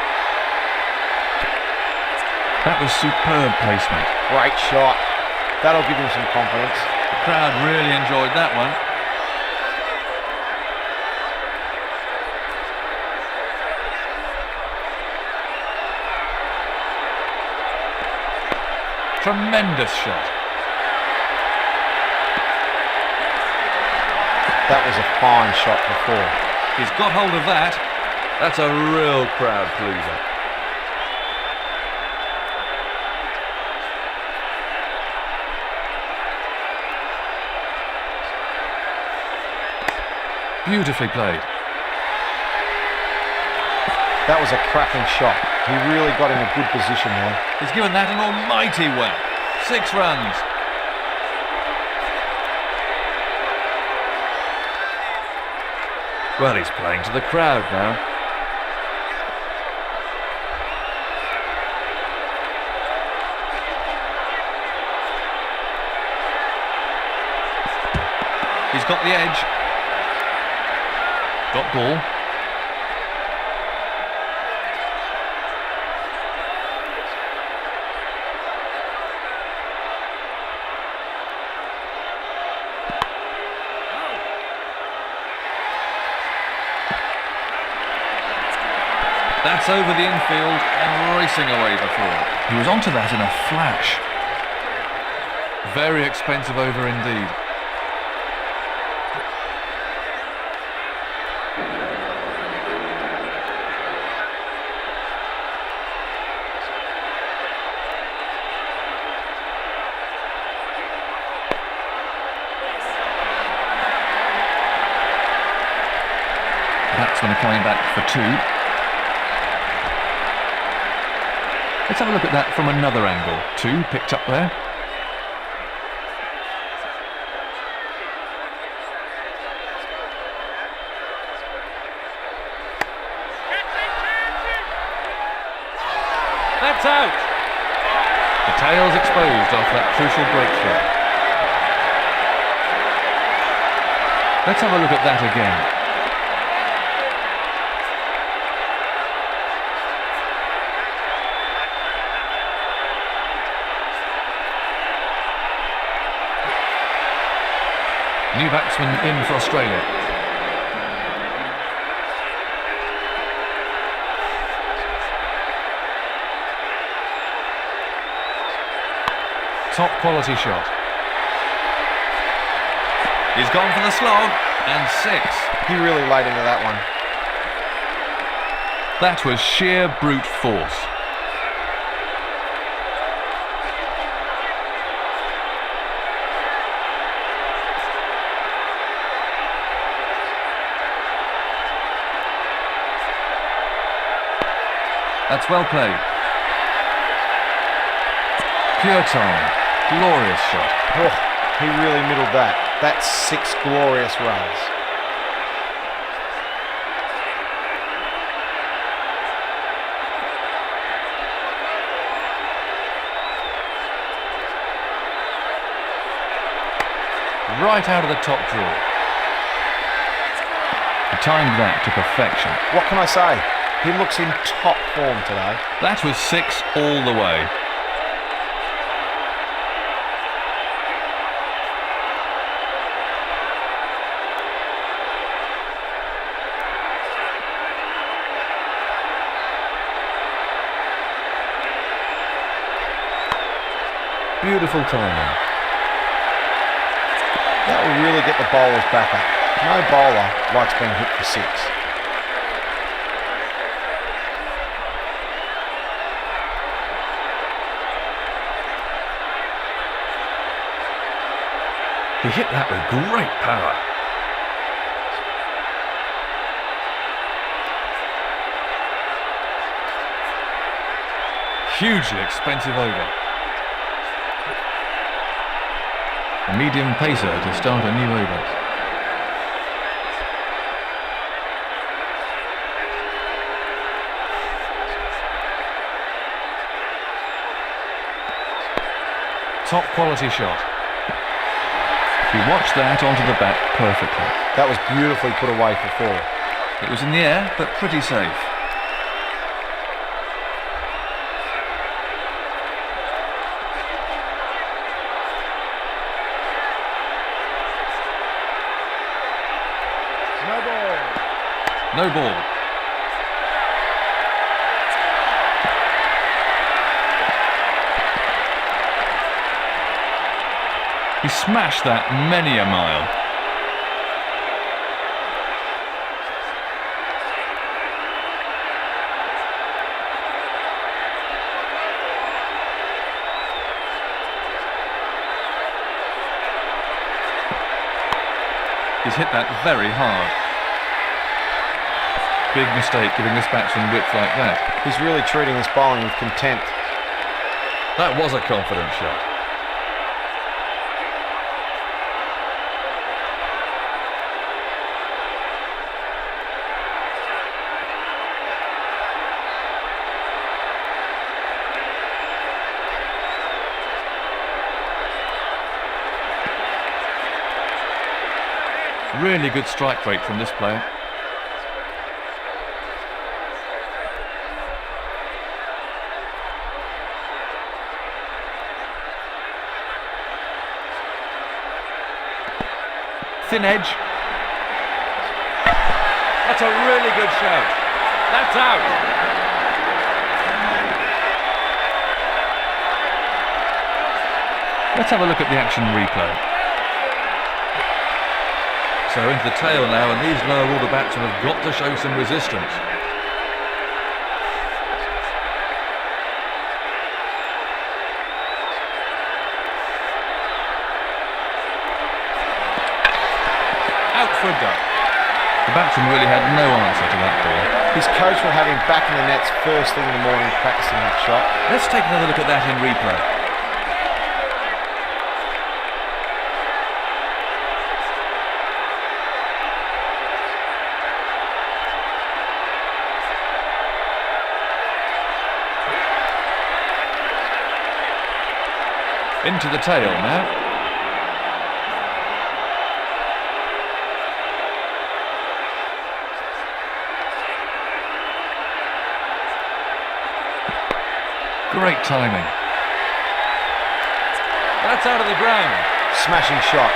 That was superb placement. Great shot. That'll give him some confidence. The crowd really enjoyed that one. Tremendous shot. That was a fine shot before. He's got hold of that. That's a real crowd pleaser. Beautifully played. That was a cracking shot. He really got in a good position there. He's given that an almighty whack. 6 runs. Well, he's playing to the crowd now. He's got the edge. Got ball. That's over the infield and racing away before. He was onto that in a flash. Very expensive over indeed. Batsmen are coming back for 2. Let's have a look at that from another angle. 2 picked up there. That's out! The tail's exposed off that crucial break shot. Let's have a look at that again. New batsman in for Australia. Top quality shot. He's gone for the slog, and 6. He really laid into that one. That was sheer brute force. That's well played. Pure time. Glorious shot. Oh, he really middled that. That's 6 glorious runs. Right out of the top drawer. He timed that to perfection. What can I say? He looks in top form today. That was 6 all the way. Beautiful timing. That will really get the bowlers back up. No bowler likes being hit for 6. He hit that with great power. Hugely expensive over. A medium pacer to start a new over. Top quality shot. He watched that onto the bat perfectly. That was beautifully put away for 4. It was in the air, but pretty safe. No ball. No ball. He smashed that many a mile. He's hit that very hard. Big mistake giving this batsman width like that. He's really treating this bowling with contempt. That was a confident shot. Really good strike rate from this player. Thin edge. That's a really good shout. That's out. Let's have a look at the action replay. So into the tail now, and these lower order batsmen have got to show some resistance. Out for a duck. The batsman really had no answer to that ball. His coach will have him back in the nets first thing in the morning practicing that shot. Let's take another look at that in replay. Into the tail now. Great timing. That's out of the ground. Smashing shot.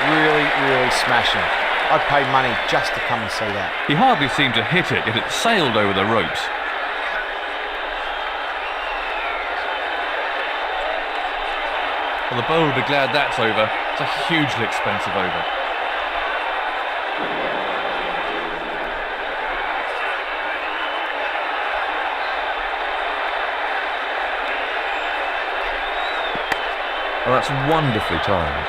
Really, really smashing. I'd pay money just to come and see that. He hardly seemed to hit it, yet it sailed over the ropes. Well, the bowler will be glad that's over. It's a hugely expensive over. Well, that's wonderfully timed.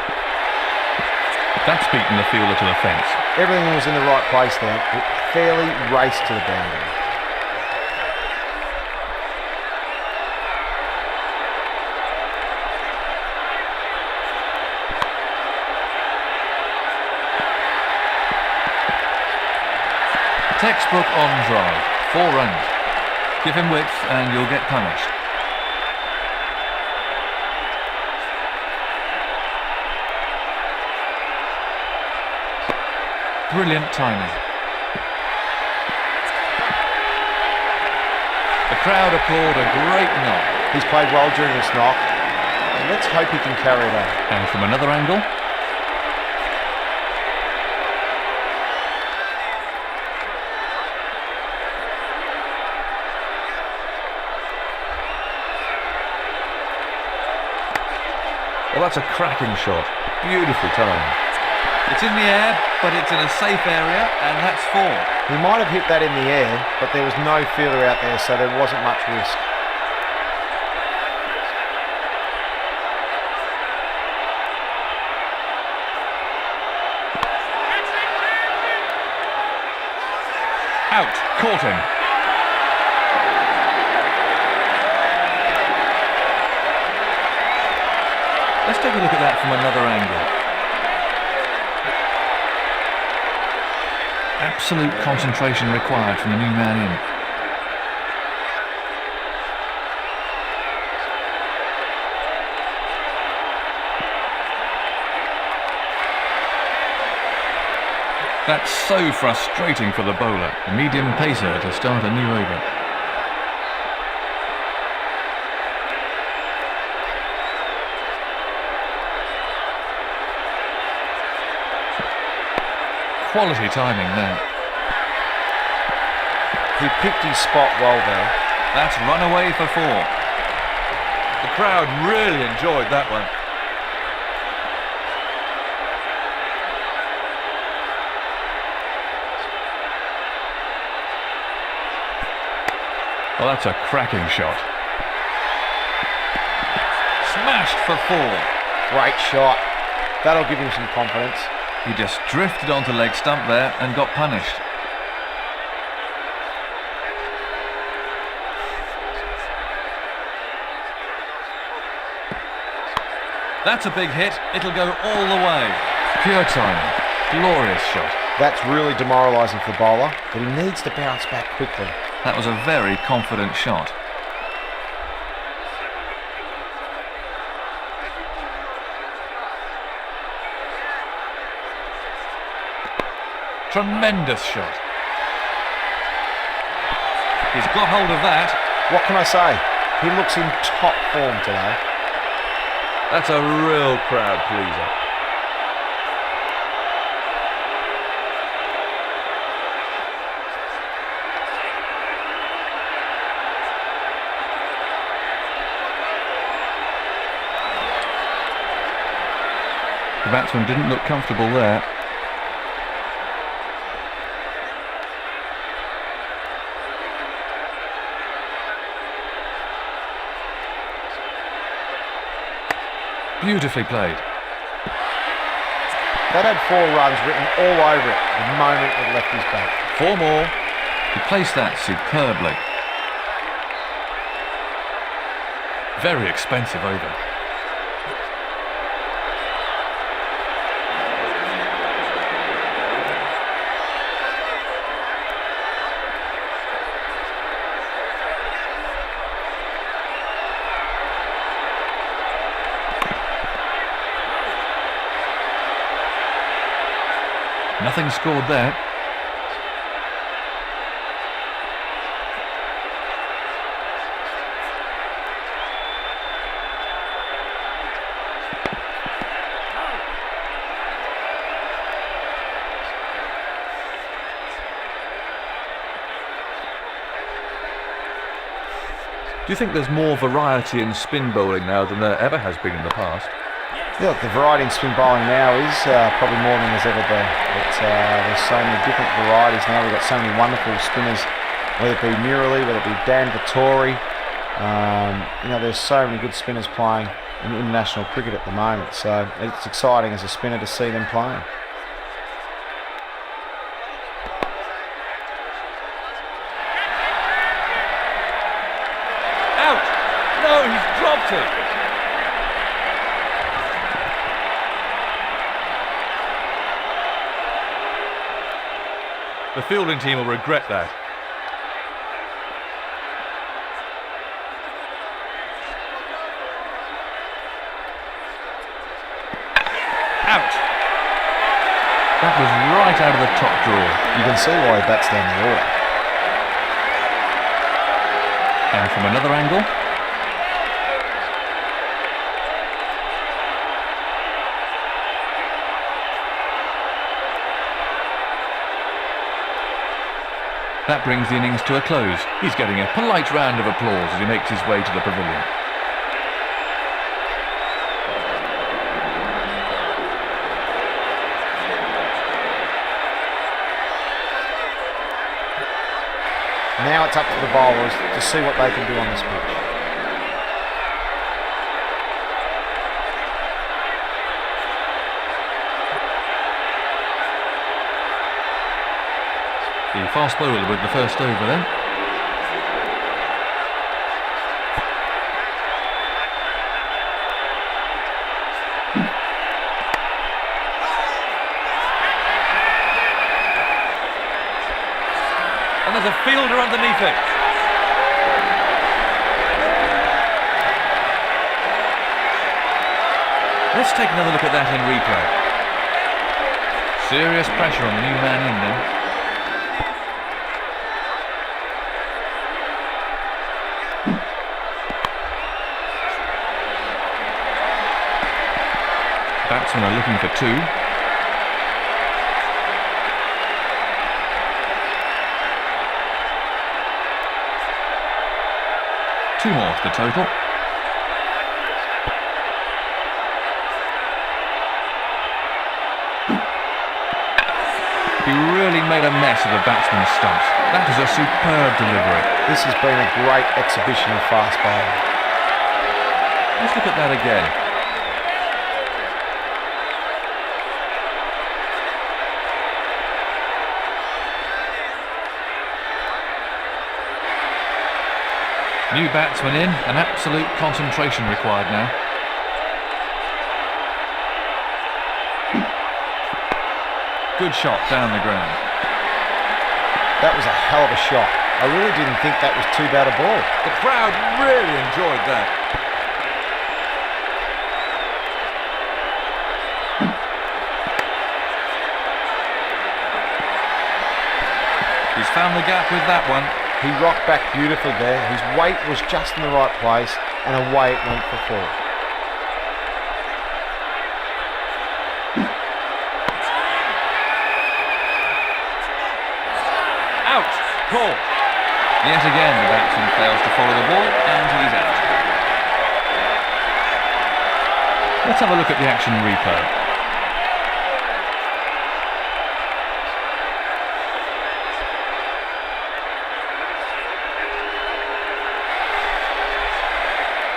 That's beaten the fielder to the fence. Everything was in the right place there. It fairly raced to the boundary. Textbook on drive. 4 runs. Give him width and you'll get punished. Brilliant timing. The crowd applaud a great knock. He's played well during this knock. And let's hope he can carry it on. And from another angle. Well, that's a cracking shot. Beautifully timed. It's in the air, but it's in a safe area, and that's 4. He might have hit that in the air, but there was no fielder out there, so there wasn't much risk. Out. Caught him. Let's take a look at that from another angle. Absolute concentration required from the new man in. That's so frustrating for the bowler. A medium pacer to start a new over. Quality timing there. He picked his spot well there. That's run away for 4. The crowd really enjoyed that one. Well, that's a cracking shot. Smashed for 4. Great shot. That'll give him some confidence. He just drifted onto leg stump there and got punished. That's a big hit. It'll go all the way. Pure timing. Glorious shot. That's really demoralising for the bowler, but he needs to bounce back quickly. That was a very confident shot. Tremendous shot. He's got hold of that. What can I say? He looks in top form today. That's a real crowd pleaser. The batsman didn't look comfortable there. Beautifully played. That had 4 runs written all over it the moment it left his bat. 4 more. He placed that superbly. Very expensive over. Nothing scored there. Do you think there's more variety in spin bowling now than there ever has been in the past? Yeah, look, the variety in spin bowling now is probably more than there's ever been. There's so many different varieties now. We've got so many wonderful spinners, whether it be Murali, whether it be Dan Vittori. There's so many good spinners playing in international cricket at the moment. So it's exciting as a spinner to see them playing. Out! No, he's dropped it! The fielding team will regret that. Out! That was right out of the top drawer. You can see why he bats down the order. And from another angle. That brings the innings to a close. He's getting a polite round of applause as he makes his way to the pavilion. Now it's up to the bowlers to see what they can do on this pitch. The fast bowler with the first over then. And there's a fielder underneath it. Let's take another look at that in replay. Serious pressure on the new man in then. Batsmen are looking for 2. 2 more to the total. He really made a mess of the batsman's stumps. That is a superb delivery. This has been a great exhibition of fast bowling. Let's look at that again. New batsman in, and absolute concentration required now. Good shot down the ground. That was a hell of a shot. I really didn't think that was too bad a ball. The crowd really enjoyed that. He's found the gap with that one. He rocked back beautifully there. His weight was just in the right place, and away it went for 4. Out! Caught! Yet again the batsman fails to follow the ball, and he's out. Let's have a look at the action replay.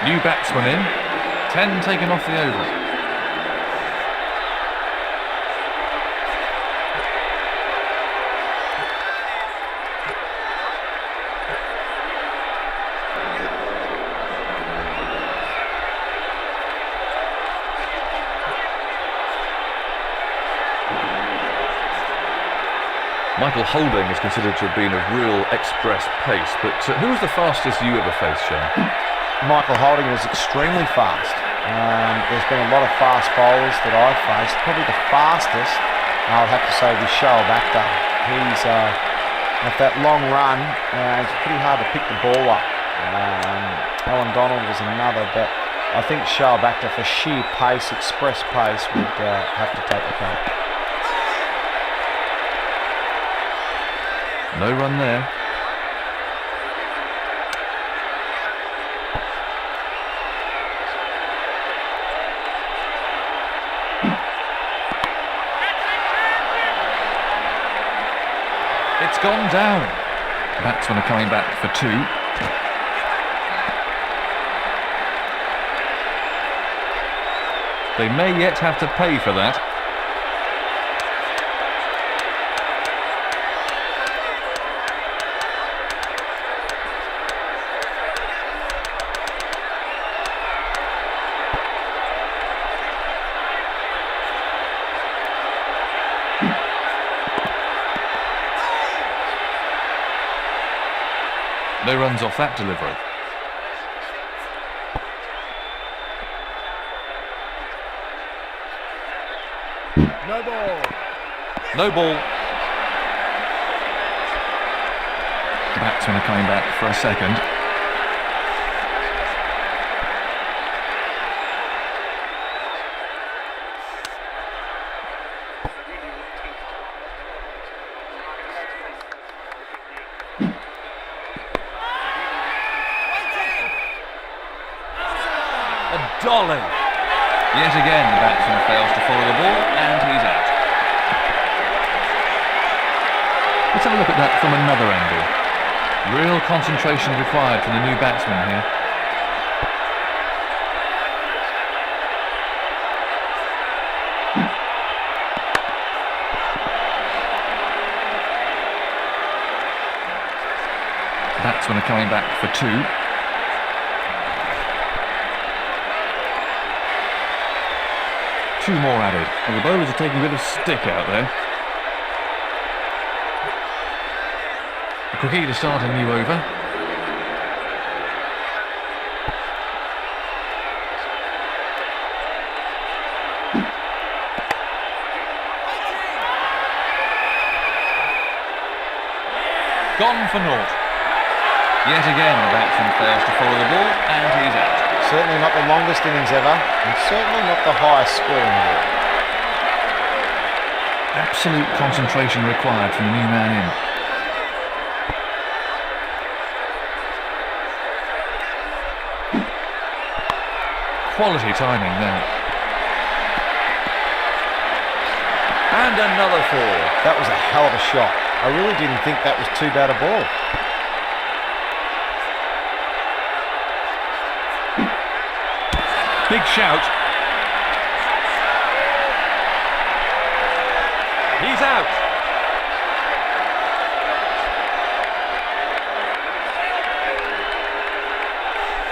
New batsman in, 10 taken off the over. Michael Holding is considered to have been of real express pace, but who was the fastest you ever faced, Shane? Michael Holding was extremely fast. There's been a lot of fast bowlers that I've faced. Probably the fastest, I'll have to say, was Shoaib Akhtar. He's at that long run, it's pretty hard to pick the ball up. Alan Donald was another, but I think Shoaib Akhtar, for sheer pace, express pace, would have to take the cake. No run there. It's gone down. Batsmen are coming back for 2. They may yet have to pay for that. No runs off that delivery. No ball. No ball. The batsmen are coming back for a second. A dolly. Yet again, the batsman fails to follow the ball, and he's out. Let's have a look at that from another angle. Real concentration required from the new batsman here. Batsmen are coming back for 2. Two more added. And the bowlers are taking a bit of stick out there. The cricket to start a new over. Gone for naught. Yet again the batsman fails to follow the ball, and he's out. Certainly not the longest innings ever, and certainly not the highest score in the world. Absolute concentration required from the new man in. Quality timing there. And another 4. That was a hell of a shot. I really didn't think that was too bad a ball. Big shout. He's out.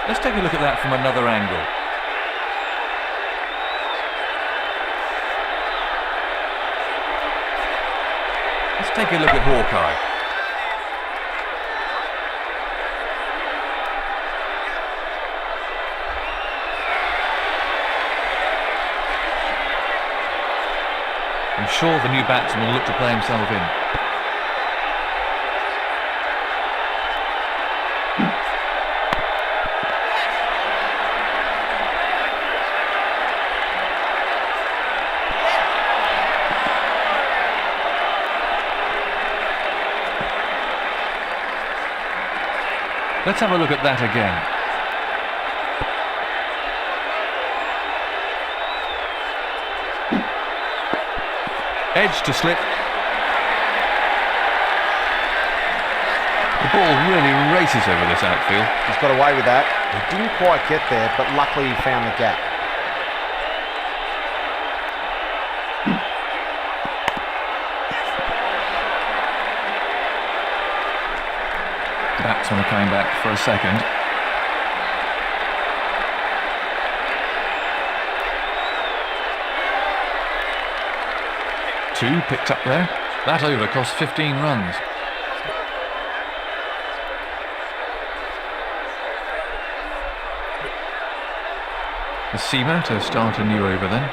Let's take a look at that from another angle. Let's take a look at Hawkeye. I'm sure the new batsman will look to play himself in. Let's have a look at that again. Edge to slip. The ball really races over this outfield. He's got away with that. He didn't quite get there, but luckily he found the gap. The batsmen are coming back for a second. Two picked up there. That over cost 15 runs. The seamer to start a new over then.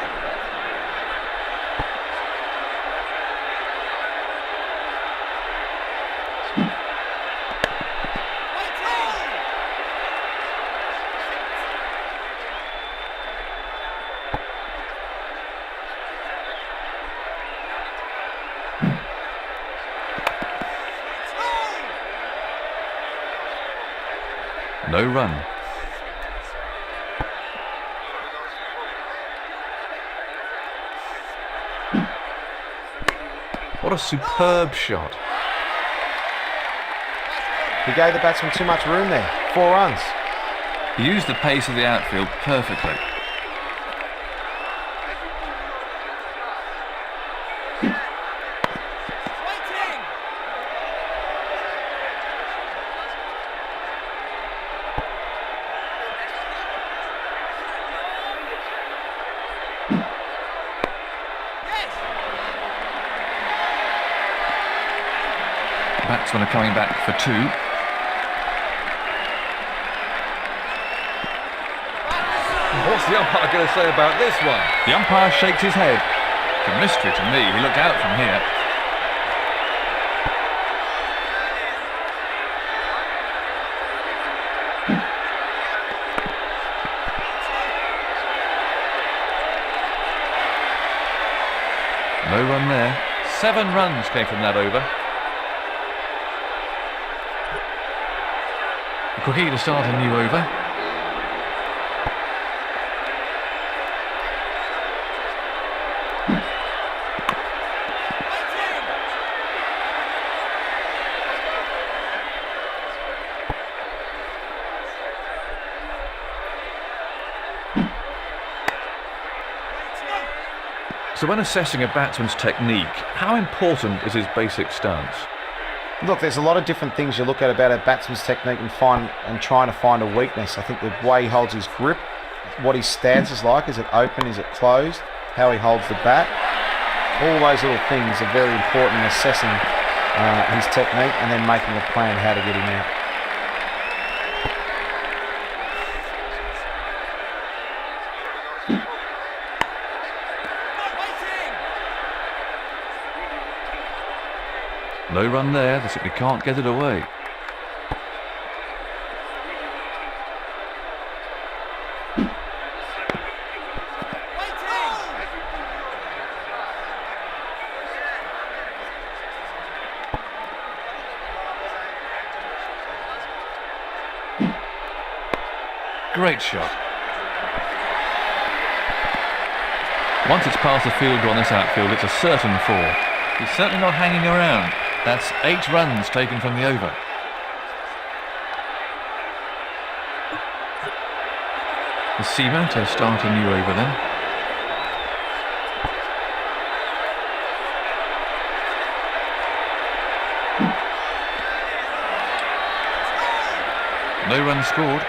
No run. What a superb shot. He gave the batsman too much room there. 4 runs. He used the pace of the outfield perfectly. Batsmen are coming back for 2. What's the umpire going to say about this one? The umpire shakes his head. It's a mystery to me. He looked out from here. No run there. 7 runs came from that over. The quickie to start a new over. So when assessing a batsman's technique, how important is his basic stance? Look, there's a lot of different things you look at about a batsman's technique and trying to find a weakness. I think the way he holds his grip, what his stance is like, is it open, is it closed, how he holds the bat. All those little things are very important in assessing his technique and then making a plan how to get him out. No run there, they simply can't get it away. Great shot. Once it's past the fielder on this outfield, it's a certain 4. He's certainly not hanging around. That's 8 runs taken from the over. The seamer to start a new over then. No runs scored.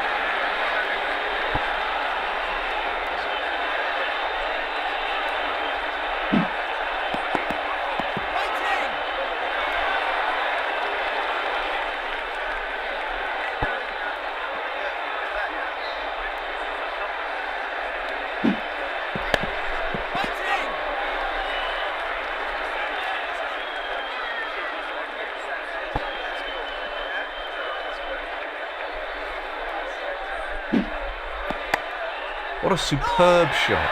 What a superb shot.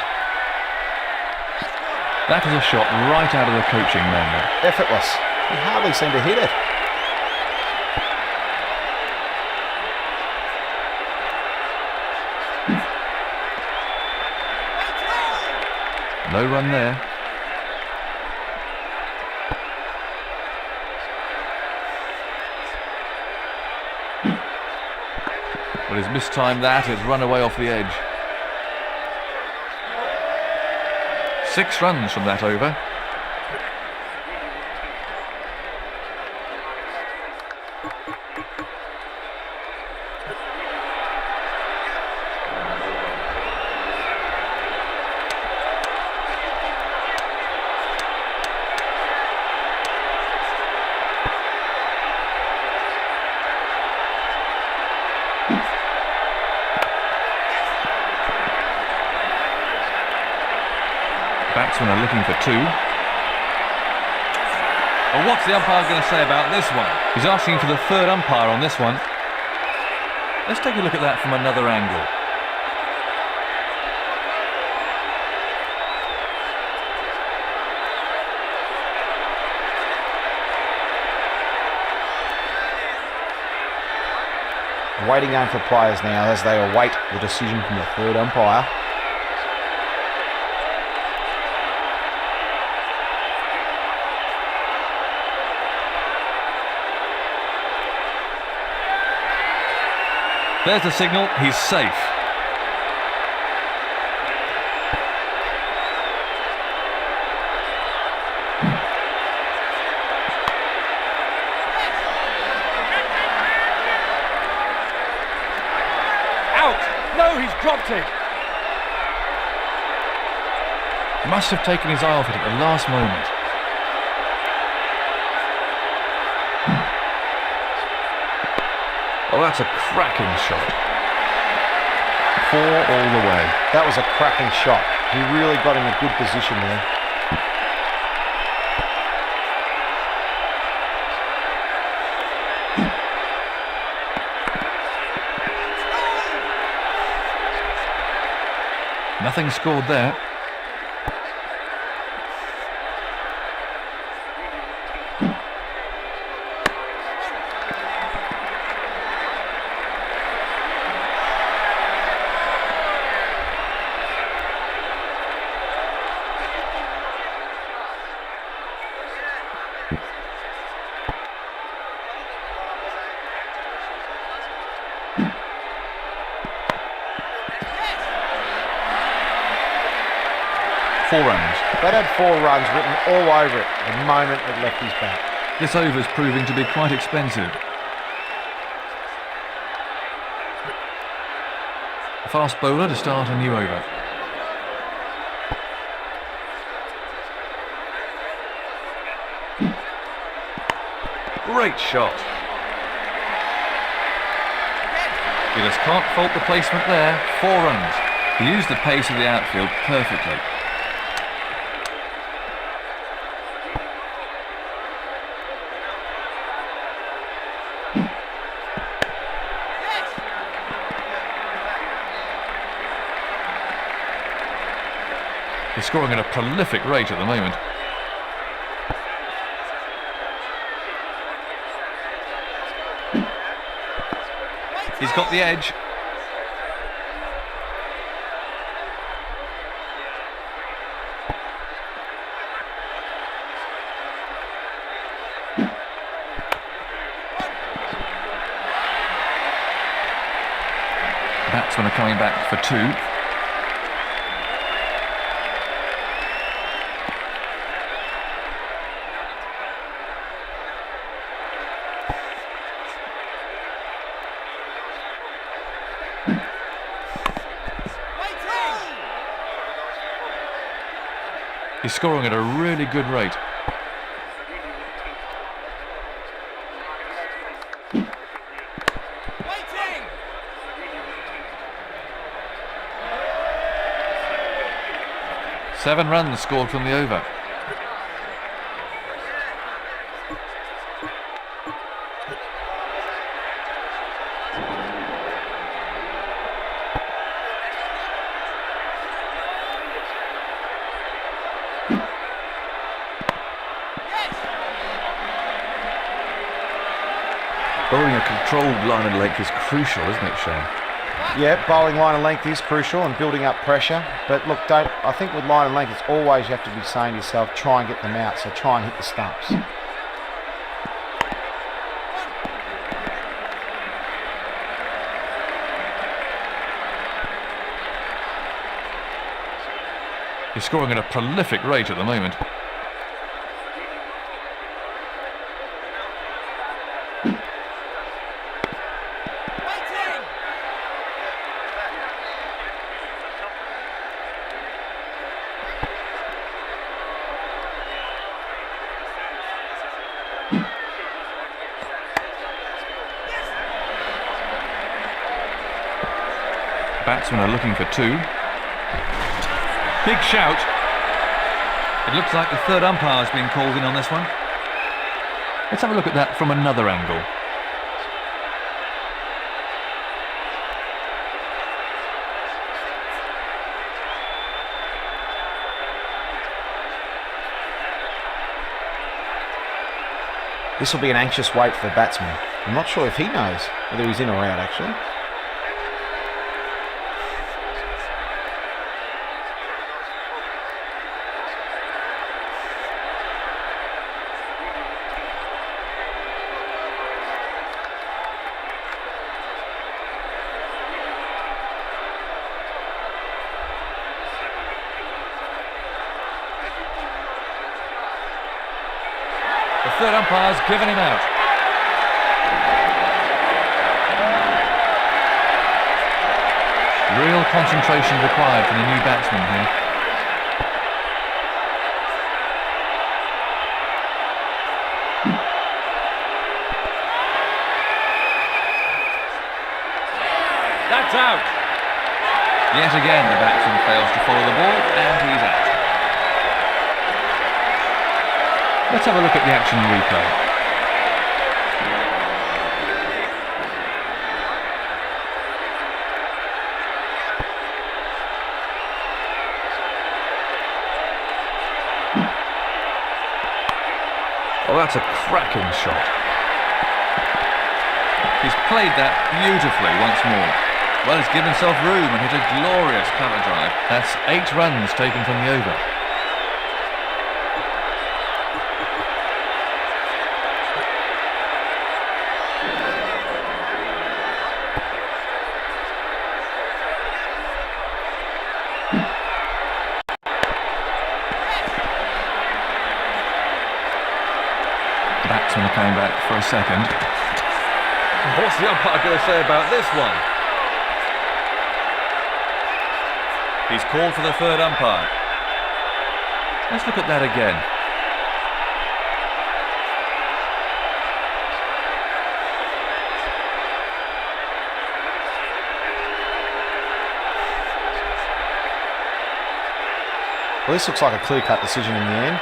That is a shot right out of the coaching manual. Effortless. He hardly seemed to hit it. No run there. But he's mistimed that, it's run away off the edge. 6 runs from that over. Batsmen are looking for 2. Well, what's the umpire going to say about this one? He's asking for the third umpire on this one. Let's take a look at that from another angle. Waiting game for players now as they await the decision from the third umpire. There's the signal, he's safe. No, he's dropped it. Must have taken his eye off it at the last moment. Oh, that's a cracking shot. 4 all the way. That was a cracking shot. He really got in a good position there. Nothing scored there. Four runs. That had 4 runs written all over it the moment it left his bat. This over's proving to be quite expensive. A fast bowler to start a new over. Great shot. He just can't fault the placement there. 4 runs. He used the pace of the outfield perfectly. He's scoring at a prolific rate at the moment. He's got the edge. Batsmen are coming back for 2. He's scoring at a really good rate. Seven runs scored from the over. Bowling a controlled line and length is crucial, isn't it, Shane? Yeah, bowling line and length is crucial and building up pressure. But look, I think with line and length, it's always you have to be saying to yourself, try and get them out, so try and hit the stumps. He's scoring at a prolific rate at the moment. Batsmen are looking for 2. Big shout. It looks like the third umpire's been called in on this one. Let's have a look at that from another angle. This will be an anxious wait for the batsman. I'm not sure if he knows whether he's in or out, actually. The third umpire's given him out. Real concentration required from the new batsman here. That's out. Yet again the batsman fails to follow the ball and he's out. Let's have a look at the action replay. Oh, that's a cracking shot. He's played that beautifully once more. Well, he's given himself room and hit a glorious cover drive. That's 8 runs taken from the over. Batsman coming back for a second. What's the umpire going to say about this one? He's called for the third umpire. Let's look at that again. Well, this looks like a clear-cut decision in the end.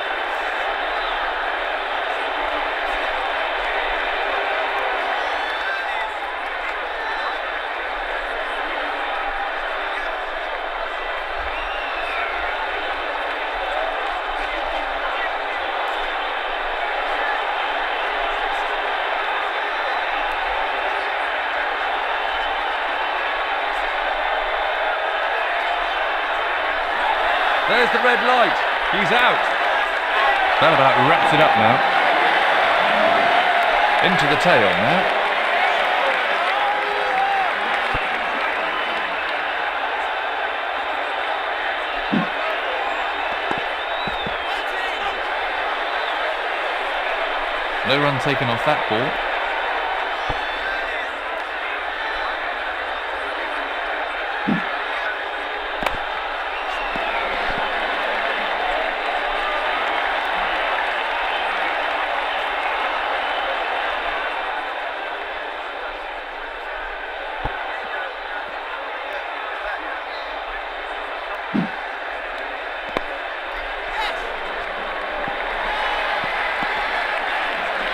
There's the red light. He's out. That about wraps it up now. Into the tail now. No run taken off that ball.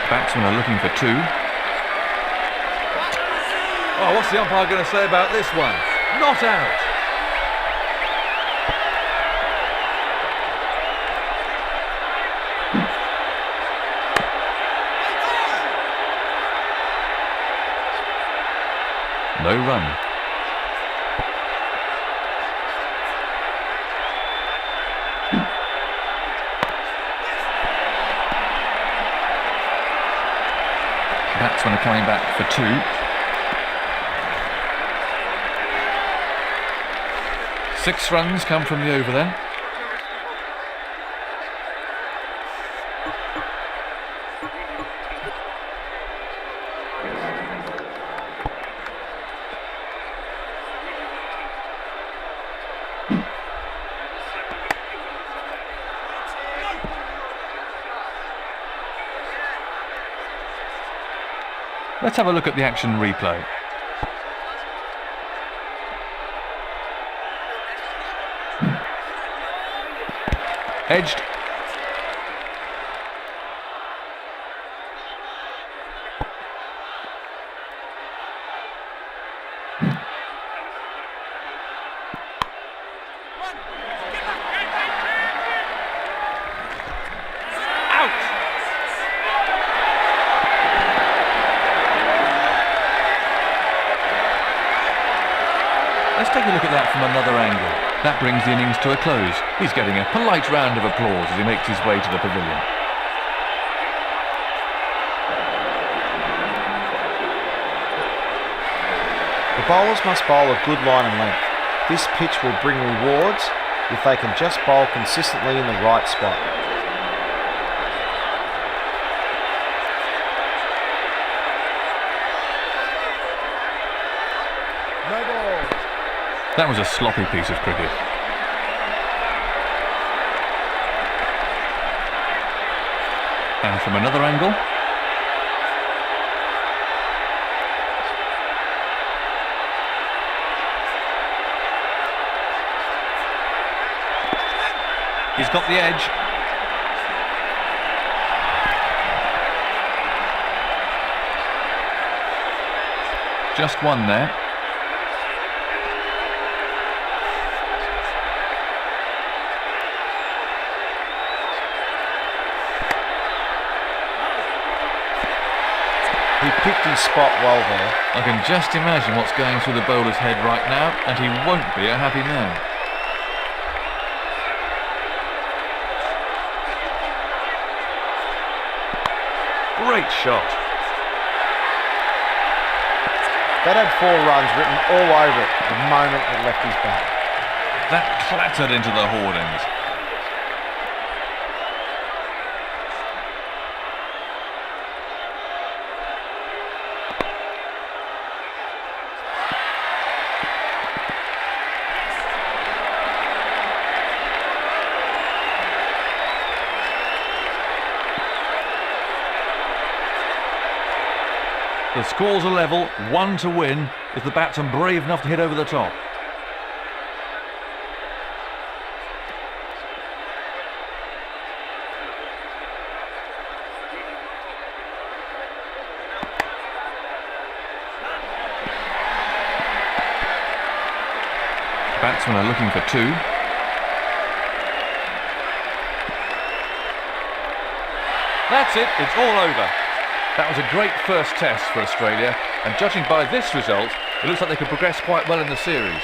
Batsmen are looking for 2. Oh, what's the umpire going to say about this one? Not out. No run. Batsmen are coming back for 2. Six runs come from the over then. Let's have a look at the action replay. Edged Let's take a look at that from another angle. That brings the innings to a close. He's getting a polite round of applause as he makes his way to the pavilion. The bowlers must bowl a good line and length. This pitch will bring rewards if they can just bowl consistently in the right spot. That was a sloppy piece of cricket. And from another angle. He's got the edge. Just one there. He picked his spot well there. I can just imagine what's going through the bowler's head right now, and he won't be a happy man. Great shot. That had 4 runs written all over it the moment it left his bat. That clattered into the hoardings. The scores are level, 1 to win, if the batsman brave enough to hit over the top. Batsmen are looking for 2. That's it, it's all over. That was a great first test for Australia, and judging by this result, it looks like they could progress quite well in the series.